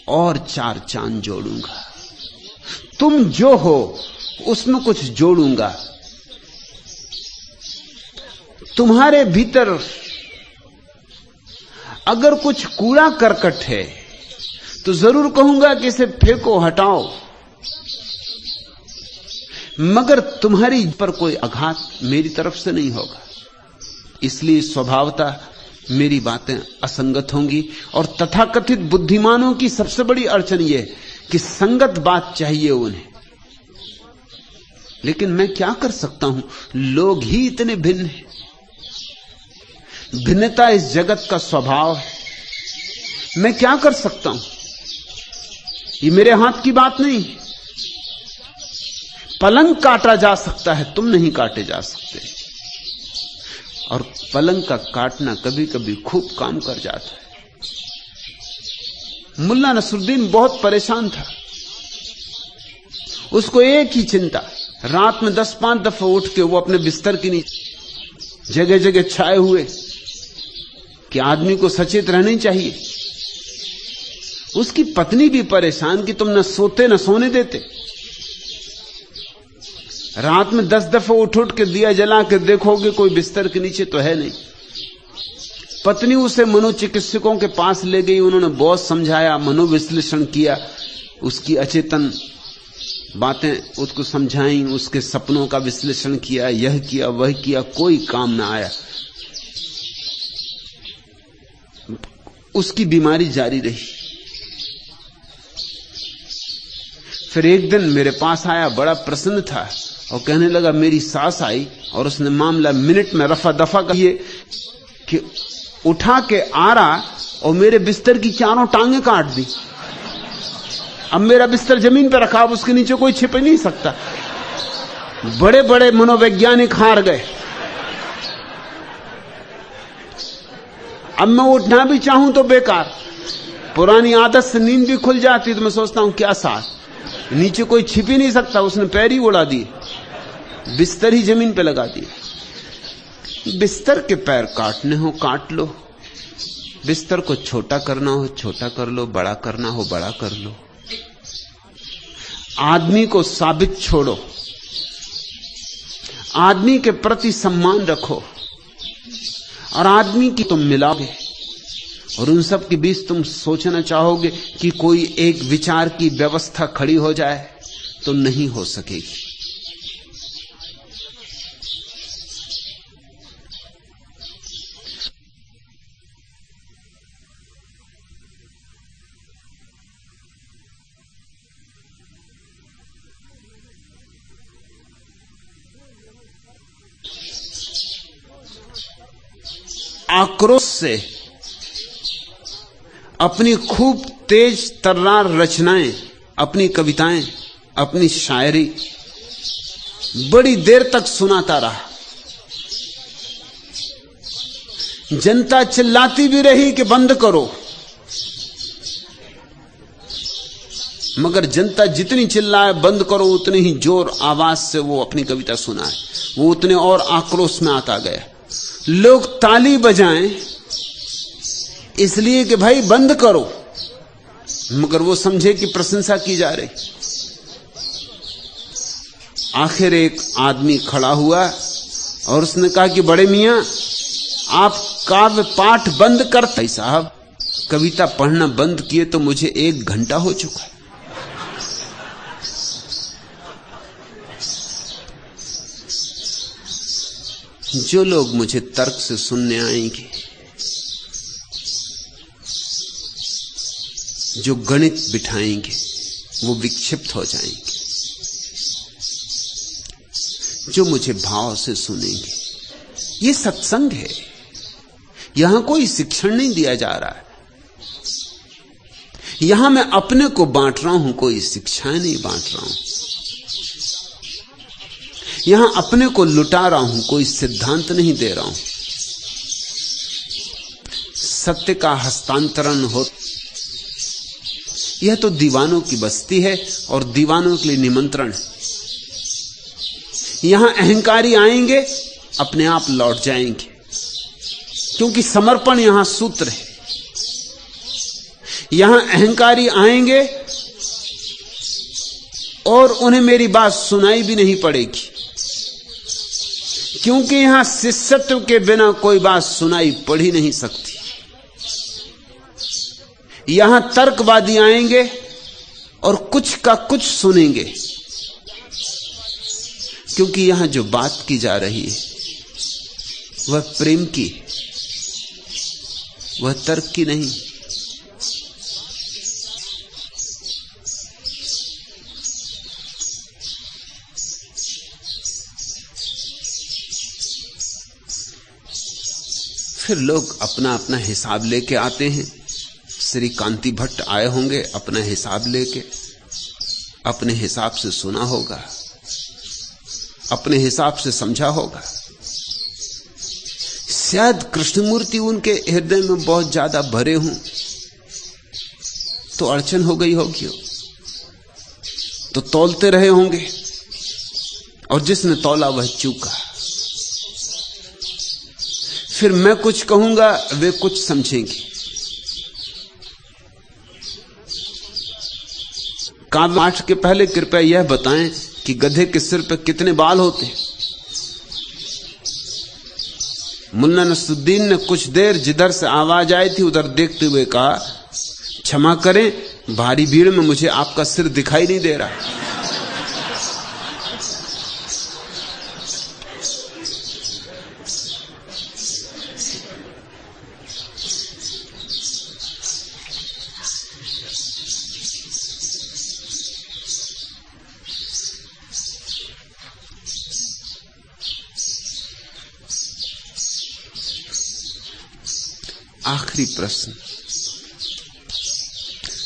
Speaker 1: और 4 चांद जोड़ूंगा। तुम जो हो उसमें कुछ जोड़ूंगा। तुम्हारे भीतर अगर कुछ कूड़ा करकट है तो जरूर कहूंगा कि इसे फेंको, हटाओ, मगर तुम्हारी पर कोई आघात मेरी तरफ से नहीं होगा। इसलिए स्वभावतः मेरी बातें असंगत होंगी। और तथाकथित बुद्धिमानों की सबसे बड़ी अड़चन यह कि संगत बात चाहिए उन्हें। लेकिन मैं क्या कर सकता हूं, लोग ही इतने भिन्न हैं। भिन्नता इस जगत का स्वभाव है। मैं क्या कर सकता हूं, ये मेरे हाथ की बात नहीं। पलंग काटा जा सकता है, तुम नहीं काटे जा सकते। और पलंग का काटना कभी कभी खूब काम कर जाता है। मुल्ला नसरुद्दीन बहुत परेशान था। उसको एक ही चिंता, रात में 10-5 दफे उठ के वो अपने बिस्तर के नीचे जगह जगह छाए हुए कि आदमी को सचेत रहना चाहिए। उसकी पत्नी भी परेशान कि तुम न सोते न सोने देते। रात में 10 दफे उठ उठ के दिया जला के देखोगे कोई बिस्तर के नीचे तो है नहीं। पत्नी उसे मनोचिकित्सकों के पास ले गई, उन्होंने बहुत समझाया, मनोविश्लेषण किया उसकी अचेतन बातें उसको समझाई, उसके सपनों का विश्लेषण किया, यह किया वह किया, कोई काम ना आया। उसकी बीमारी जारी रही। फिर एक दिन मेरे पास आया, बड़ा प्रसन्न था और कहने लगा मेरी सास आई और उसने मामला मिनट में रफा दफा किए कि उठा के आ रहा और मेरे बिस्तर की चारों टांगें काट दी। अब मेरा बिस्तर जमीन पर रखा, अब उसके नीचे कोई छिप नहीं सकता। बड़े बड़े मनोवैज्ञानिक हार गए। अब मैं उठना भी चाहूं तो बेकार। पुरानी आदत से नींद भी खुल जाती तो मैं सोचता हूं क्या साथ, नीचे कोई छिप ही नहीं सकता। उसने पैर ही उड़ा दिए, बिस्तर ही जमीन पे लगा दिया। बिस्तर के पैर काटने हो काट लो, बिस्तर को छोटा करना हो छोटा कर लो, बड़ा करना हो बड़ा कर लो। आदमी को साबित छोड़ो, आदमी के प्रति सम्मान रखो और आदमी की तुम मिलाओगे और उन सब के बीच तुम सोचना चाहोगे कि कोई एक विचार की व्यवस्था खड़ी हो जाए, तो नहीं हो सकेगी। आक्रोश से अपनी खूब तेज तर्रार रचनाएं, अपनी कविताएं, अपनी शायरी बड़ी देर तक सुनाता रहा। जनता चिल्लाती भी रही कि बंद करो, मगर जनता जितनी चिल्लाए बंद करो उतनी ही जोर आवाज से वो अपनी कविता सुनाए, वो उतने और आक्रोश में आता गया। लोग ताली बजाएं इसलिए कि भाई बंद करो, मगर वो समझे कि प्रशंसा की जा रही। आखिर एक आदमी खड़ा हुआ और उसने कहा कि बड़े मियां, आप काव्य पाठ बंद कर। भाई साहब, कविता पढ़ना बंद किए तो मुझे 1 घंटा हो चुका है। जो लोग मुझे तर्क से सुनने आएंगे, जो गणित बिठाएंगे, वो विक्षिप्त हो जाएंगे। जो मुझे भाव से सुनेंगे, ये सत्संग है, यहां कोई शिक्षण नहीं दिया जा रहा है। यहां मैं अपने को बांट रहा हूं, कोई शिक्षाएं नहीं बांट रहा हूं। यहां अपने को लुटा रहा हूं, कोई सिद्धांत नहीं दे रहा हूं। सत्य का हस्तांतरण हो। यह तो दीवानों की बस्ती है और दीवानों के लिए निमंत्रण। यहां अहंकारी आएंगे, अपने आप लौट जाएंगे, क्योंकि समर्पण यहां सूत्र है। यहां अहंकारी आएंगे और उन्हें मेरी बात सुनाई भी नहीं पड़ेगी, क्योंकि यहां शिष्यत्व के बिना कोई बात सुनाई पड़ ही नहीं सकती। यहां तर्कवादी आएंगे और कुछ का कुछ सुनेंगे, क्योंकि यहां जो बात की जा रही है वह प्रेम की, वह तर्क की नहीं। फिर लोग अपना अपना हिसाब लेके आते हैं। श्री कांति भट्ट आए होंगे अपना हिसाब लेके, अपने हिसाब से सुना होगा, अपने हिसाब से समझा होगा। शायद कृष्णमूर्ति उनके हृदय में बहुत ज्यादा भरे हों तो अड़चन हो गई होगी, तो तौलते रहे होंगे और जिसने तौला वह चूका। फिर मैं कुछ कहूंगा, वे कुछ समझेंगे। काव्य पाठ के पहले कृपया यह बताएं कि गधे के सिर पर कितने बाल होते हैं। मुन्ना नसरुद्दीन ने कुछ देर जिधर से आवाज आई थी उधर देखते हुए कहा, क्षमा करें भारी भीड़ में मुझे आपका सिर दिखाई नहीं दे रहा। आखिरी प्रश्न,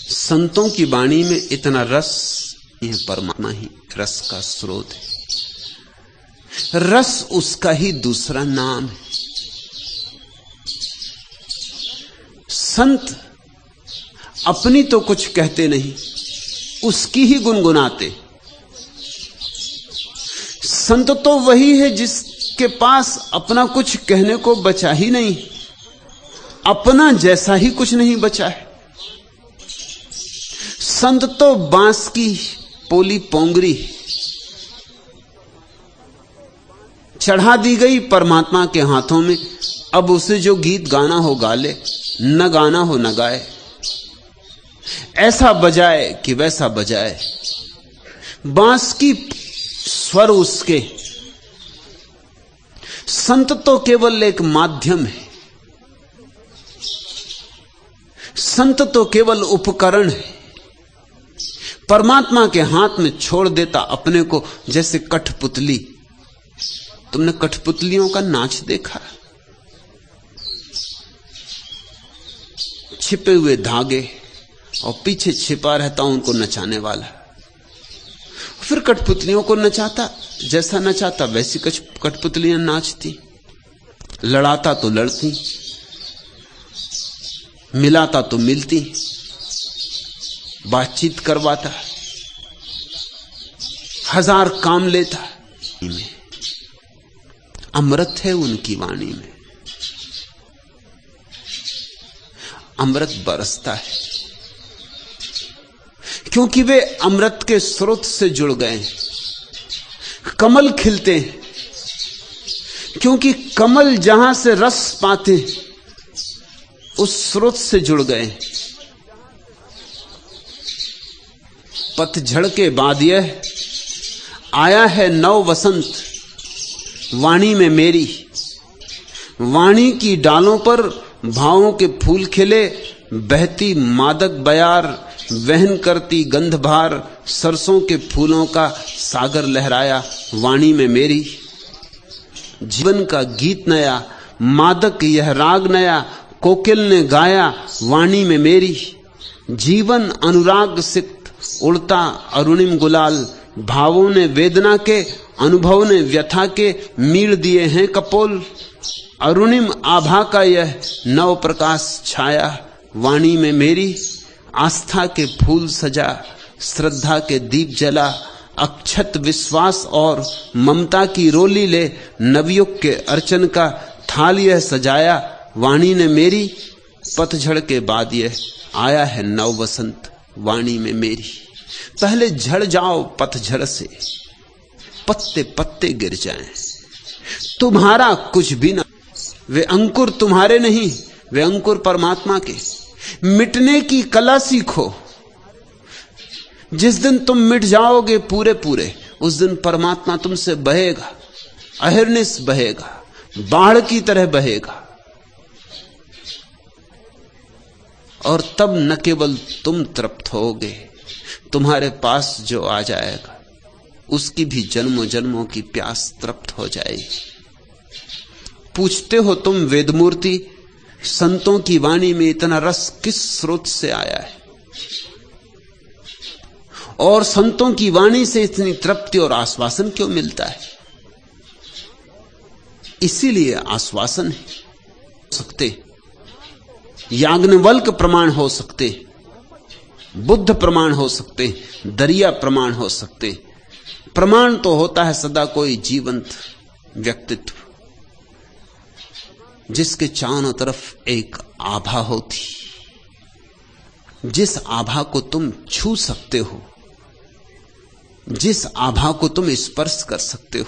Speaker 1: संतों की वाणी में इतना रस, यह परमात्मा ही रस का स्रोत है। रस उसका ही दूसरा नाम है। संत अपनी तो कुछ कहते नहीं, उसकी ही गुनगुनाते। संत तो वही है जिसके पास अपना कुछ कहने को बचा ही नहीं, अपना जैसा ही कुछ नहीं बचा है। संत तो बांस की पोली पोंगरी चढ़ा दी गई परमात्मा के हाथों में, अब उसे जो गीत गाना हो गा ले, न गाना हो न गाए, ऐसा बजाए कि वैसा बजाए। बांस की स्वर उसके। संत तो केवल एक माध्यम है, संत तो केवल उपकरण है। परमात्मा के हाथ में छोड़ देता अपने को, जैसे कठपुतली। तुमने कठपुतलियों का नाच देखा? छिपे हुए धागे और पीछे छिपा रहता उनको नचाने वाला, फिर कठपुतलियों को नचाता, जैसा नचाता वैसी कठपुतलियां नाचती। लड़ाता तो लड़ती, मिलाता तो मिलती, बातचीत करवाता, हजार काम लेता। अमृत है उनकी वाणी में, अमृत बरसता है, क्योंकि वे अमृत के स्रोत से जुड़ गए। कमल खिलते हैं क्योंकि कमल जहां से रस पाते उस स्रोत से जुड़ गए। पतझड़ के बाद यह आया है नव वसंत, वाणी में मेरी। वाणी की डालों पर भावों के फूल खिले, बहती मादक बयार, वहन करती गंधभार, सरसों के फूलों का सागर लहराया वाणी में मेरी। जीवन का गीत नया, मादक यह राग नया, कोकिल ने गाया वाणी में मेरी। जीवन अनुराग सिक्त उड़ता अरुणिम गुलाल, भावों ने वेदना के, अनुभव ने व्यथा के मीड़ दिए हैं कपोल। अरुणिम आभा का यह नव प्रकाश छाया वाणी में मेरी। आस्था के फूल सजा, श्रद्धा के दीप जला, अक्षत विश्वास और ममता की रोली ले, नवयुग के अर्चन का थाल यह सजाया वाणी ने मेरी। पतझड़ के बाद यह आया है नव वसंत वाणी में मेरी। पहले झड़ जाओ पतझड़ से, पत्ते पत्ते गिर जाएं, तुम्हारा कुछ भी ना। वे अंकुर तुम्हारे नहीं, वे अंकुर परमात्मा के। मिटने की कला सीखो। जिस दिन तुम मिट जाओगे पूरे पूरे, उस दिन परमात्मा तुमसे बहेगा, अहिर्निश बहेगा, बाढ़ की तरह बहेगा। और तब न केवल तुम तृप्त होगे, तुम्हारे पास जो आ जाएगा उसकी भी जन्मों जन्मों की प्यास तृप्त हो जाएगी। पूछते हो तुम वेदमूर्ति, संतों की वाणी में इतना रस किस स्रोत से आया है, और संतों की वाणी से इतनी तृप्ति और आश्वासन क्यों मिलता है? इसीलिए आश्वासन है सकते, याज्ञवल्क्य प्रमाण हो सकते, बुद्ध प्रमाण हो सकते, दरिया प्रमाण हो सकते। प्रमाण तो होता है सदा कोई जीवंत व्यक्तित्व जिसके चारों तरफ एक आभा होती, जिस आभा को तुम छू सकते हो, जिस आभा को तुम स्पर्श कर सकते हो,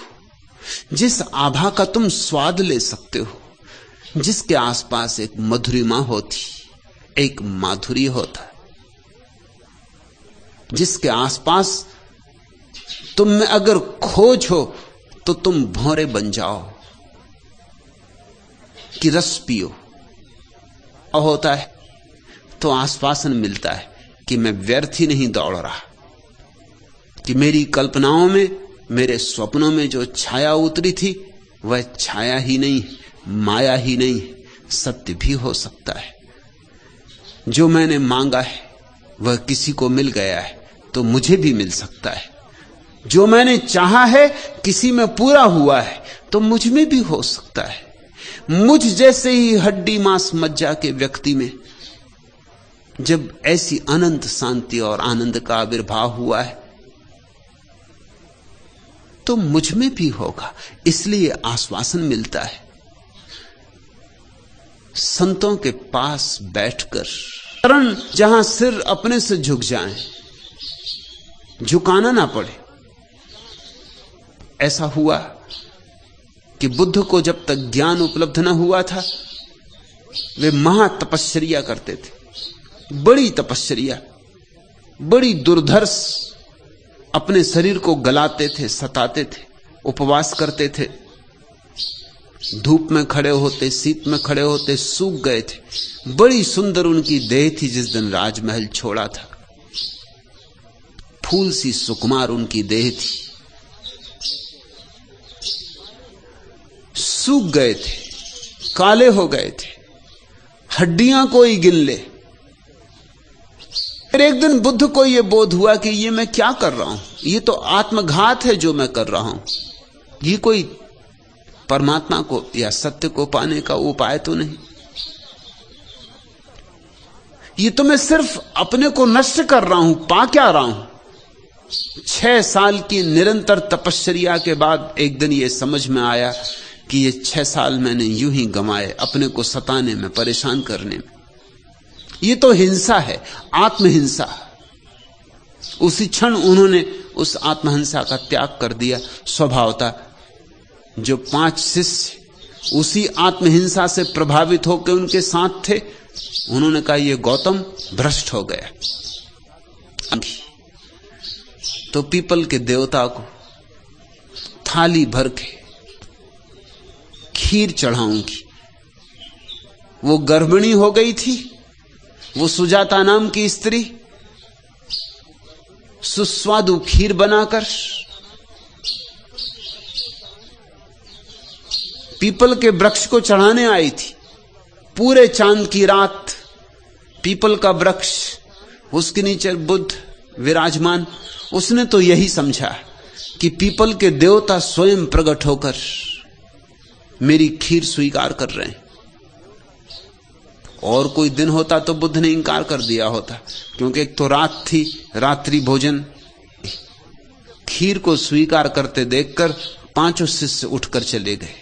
Speaker 1: जिस आभा का तुम स्वाद ले सकते हो, जिसके आसपास एक मधुरिमा होती, एक माधुर्य होता है। जिसके आसपास तुम में अगर खोज हो तो तुम भौरे बन जाओ कि रस पियो। और होता है तो आश्वासन मिलता है कि मैं व्यर्थ ही नहीं दौड़ रहा, कि मेरी कल्पनाओं में, मेरे स्वप्नों में जो छाया उतरी थी वह छाया ही नहीं, माया ही नहीं, सत्य भी हो सकता है। जो मैंने मांगा है वह किसी को मिल गया है तो मुझे भी मिल सकता है। जो मैंने चाहा है किसी में पूरा हुआ है तो मुझ में भी हो सकता है। मुझ जैसे ही हड्डी मांस मज्जा के व्यक्ति में जब ऐसी अनंत शांति और आनंद का आविर्भाव हुआ है तो मुझ में भी होगा। इसलिए आश्वासन मिलता है। संतों के पास बैठकर चरण जहां सिर अपने से झुक जाए, झुकाना ना पड़े। ऐसा हुआ कि बुद्ध को जब तक ज्ञान उपलब्ध न हुआ था वे महातपश्चर्या करते थे, बड़ी तपश्चर्या, बड़ी दुर्धर्ष। अपने शरीर को गलाते थे, सताते थे, उपवास करते थे, धूप में खड़े होते, शीत में खड़े होते, सूख गए थे। बड़ी सुंदर उनकी देह थी जिस दिन राजमहल छोड़ा था, फूल सी सुकुमार उनकी देह थी। सूख गए थे, काले हो गए थे, हड्डियां कोई गिन ले। फिर एक दिन बुद्ध को यह बोध हुआ कि ये मैं क्या कर रहा हूं, ये तो आत्मघात है जो मैं कर रहा हूं। ये कोई परमात्मा को या सत्य को पाने का उपाय तो नहीं। ये तो मैं सिर्फ अपने को नष्ट कर रहा हूं, पा क्या रहा हूं। 6 साल की निरंतर तपश्चर्या के बाद एक दिन ये समझ में आया कि ये 6 साल मैंने यूं ही गंवाए अपने को सताने में, परेशान करने में। ये तो हिंसा है, आत्महिंसा। उसी क्षण उन्होंने उस आत्महिंसा का त्याग कर दिया। स्वभावता जो 5 शिष्य उसी आत्महिंसा से प्रभावित होकर उनके साथ थे, उन्होंने कहा ये गौतम भ्रष्ट हो गया। तो पीपल के देवता को थाली भर के खीर चढ़ाऊंगी। वो गर्भिणी हो गई थी, वो सुजाता नाम की स्त्री सुस्वादु खीर बनाकर पीपल के वृक्ष को चढ़ाने आई थी। पूरे चांद की रात पीपल का वृक्ष, उसके नीचे बुद्ध विराजमान। उसने तो यही समझा कि पीपल के देवता स्वयं प्रकट होकर मेरी खीर स्वीकार कर रहे हैं। और कोई दिन होता तो बुद्ध ने इंकार कर दिया होता, क्योंकि एक तो रात थी, रात्रि भोजन। खीर को स्वीकार करते देखकर 5 शिष्य उठकर चले गए।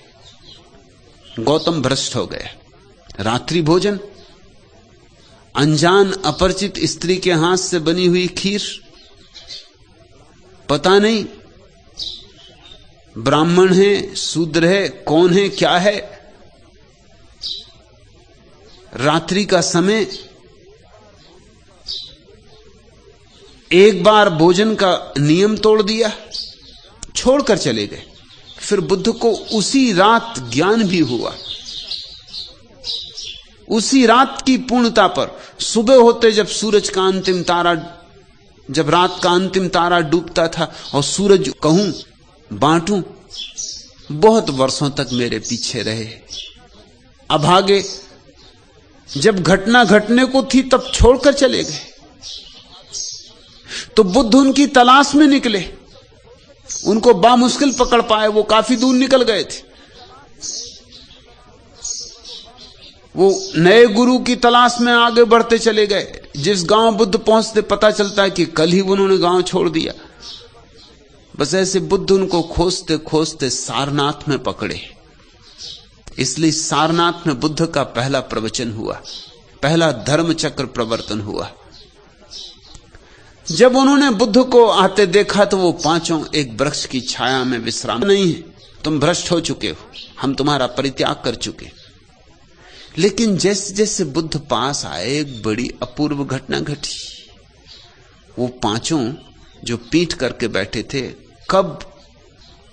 Speaker 1: गौतम भ्रष्ट हो गया। रात्रि भोजन, अनजान अपरिचित स्त्री के हाथ से बनी हुई खीर, पता नहीं ब्राह्मण है, शूद्र है, कौन है, क्या है। रात्रि का समय, एक बार भोजन का नियम तोड़ दिया, छोड़कर चले गए। फिर बुद्ध को उसी रात ज्ञान भी हुआ। उसी रात की पूर्णता पर सुबह होते जब सूरज का अंतिम तारा, जब रात का अंतिम तारा डूबता था और सूरज कहूं बांटूं, बहुत वर्षों तक मेरे पीछे रहे, अभागे। जब घटना घटने को थी तब छोड़कर चले गए। तो बुद्ध उनकी तलाश में निकले, उनको बामुश्किल पकड़ पाए। वो काफी दूर निकल गए थे। वो नए गुरु की तलाश में आगे बढ़ते चले गए। जिस गांव बुद्ध पहुंचते पता चलता है कि कल ही उन्होंने गांव छोड़ दिया। बस ऐसे बुद्ध उनको खोजते खोजते सारनाथ में पकड़े। इसलिए सारनाथ में बुद्ध का पहला प्रवचन हुआ, पहला धर्म चक्र प्रवर्तन हुआ। जब उन्होंने बुद्ध को आते देखा तो वो 5 एक वृक्ष की छाया में विश्राम। नहीं है, तुम भ्रष्ट हो चुके हो, हम तुम्हारा परित्याग कर चुके। लेकिन जैसे जैसे बुद्ध पास आए एक बड़ी अपूर्व घटना घटी। वो पांचों जो पीठ करके बैठे थे, कब,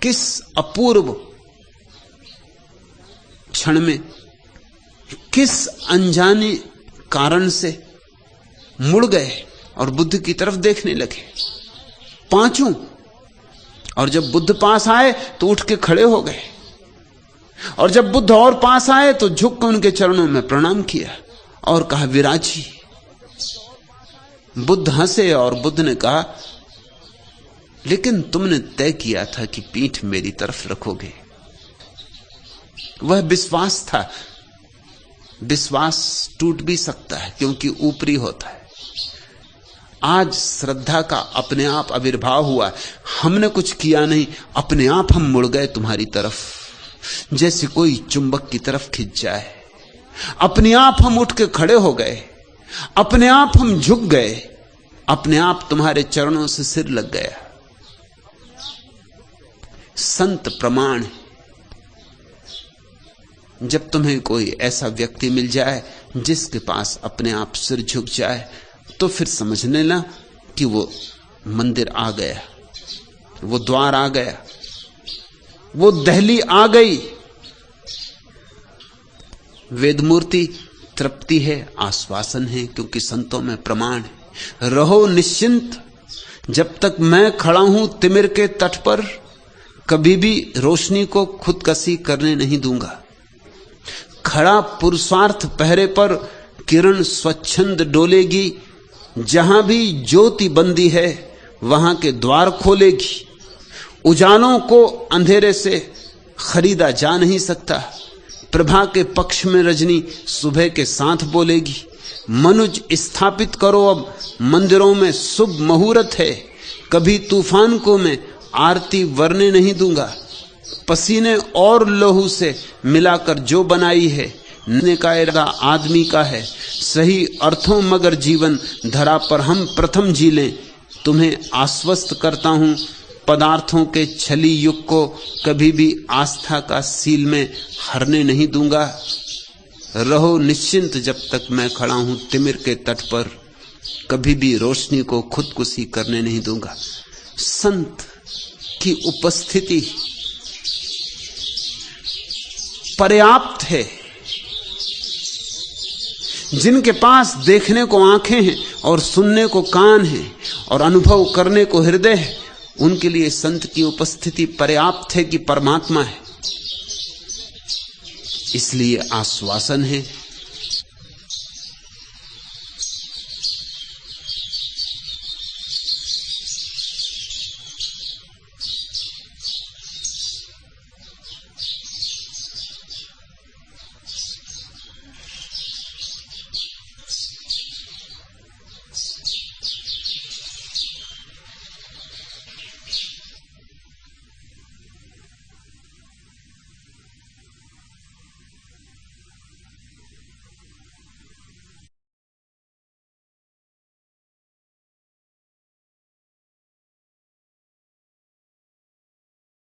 Speaker 1: किस अपूर्व क्षण में, किस अनजाने कारण से मुड़ गए और बुद्ध की तरफ देखने लगे, पांचों। और जब बुद्ध पास आए तो उठ के खड़े हो गए, और जब बुद्ध और पास आए तो झुक कर उनके चरणों में प्रणाम किया और कहा, विराजी। बुद्ध हंसे और बुद्ध ने कहा, लेकिन तुमने तय किया था कि पीठ मेरी तरफ रखोगे। वह विश्वास था। विश्वास टूट भी सकता है क्योंकि ऊपरी होता है। आज श्रद्धा का अपने आप आविर्भाव हुआ, हमने कुछ किया नहीं, अपने आप हम मुड़ गए तुम्हारी तरफ, जैसे कोई चुंबक की तरफ खिंच जाए। अपने आप हम उठ के खड़े हो गए, अपने आप हम झुक गए, अपने आप तुम्हारे चरणों से सिर लग गया। संत प्रमाण। जब तुम्हें कोई ऐसा व्यक्ति मिल जाए जिसके पास अपने आप सिर झुक जाए, तो फिर समझ लेना कि वो मंदिर आ गया, वो द्वार आ गया, वो दहली आ गई। वेदमूर्ति तृप्ति है, आश्वासन है, क्योंकि संतों में प्रमाण है। रहो निश्चिंत, जब तक मैं खड़ा हूं तिमिर के तट पर, कभी भी रोशनी को खुदकशी करने नहीं दूंगा। खड़ा पुरुषार्थ पहरे पर, किरण स्वच्छंद डोलेगी। जहां भी ज्योति बंदी है वहां के द्वार खोलेगी। उजालों को अंधेरे से खरीदा जा नहीं सकता। प्रभा के पक्ष में रजनी सुबह के साथ बोलेगी। मनुज स्थापित करो अब मंदिरों में शुभ मुहूर्त है। कभी तूफान को मैं आरती वरने नहीं दूंगा। पसीने और लहू से मिलाकर जो बनाई है, ने का इरादा आदमी का है। सही अर्थों मगर जीवन धरा पर हम प्रथम जी लें। तुम्हें आश्वस्त करता हूं, पदार्थों के छली युग को कभी भी आस्था का सील में हरने नहीं दूंगा। रहो निश्चिंत, जब तक मैं खड़ा हूं तिमिर के तट पर, कभी भी रोशनी को खुदकुशी करने नहीं दूंगा। संत की उपस्थिति पर्याप्त है। जिनके पास देखने को आंखें हैं और सुनने को कान हैं और अनुभव करने को हृदय है, उनके लिए संत की उपस्थिति पर्याप्त है कि परमात्मा है। इसलिए आश्वासन है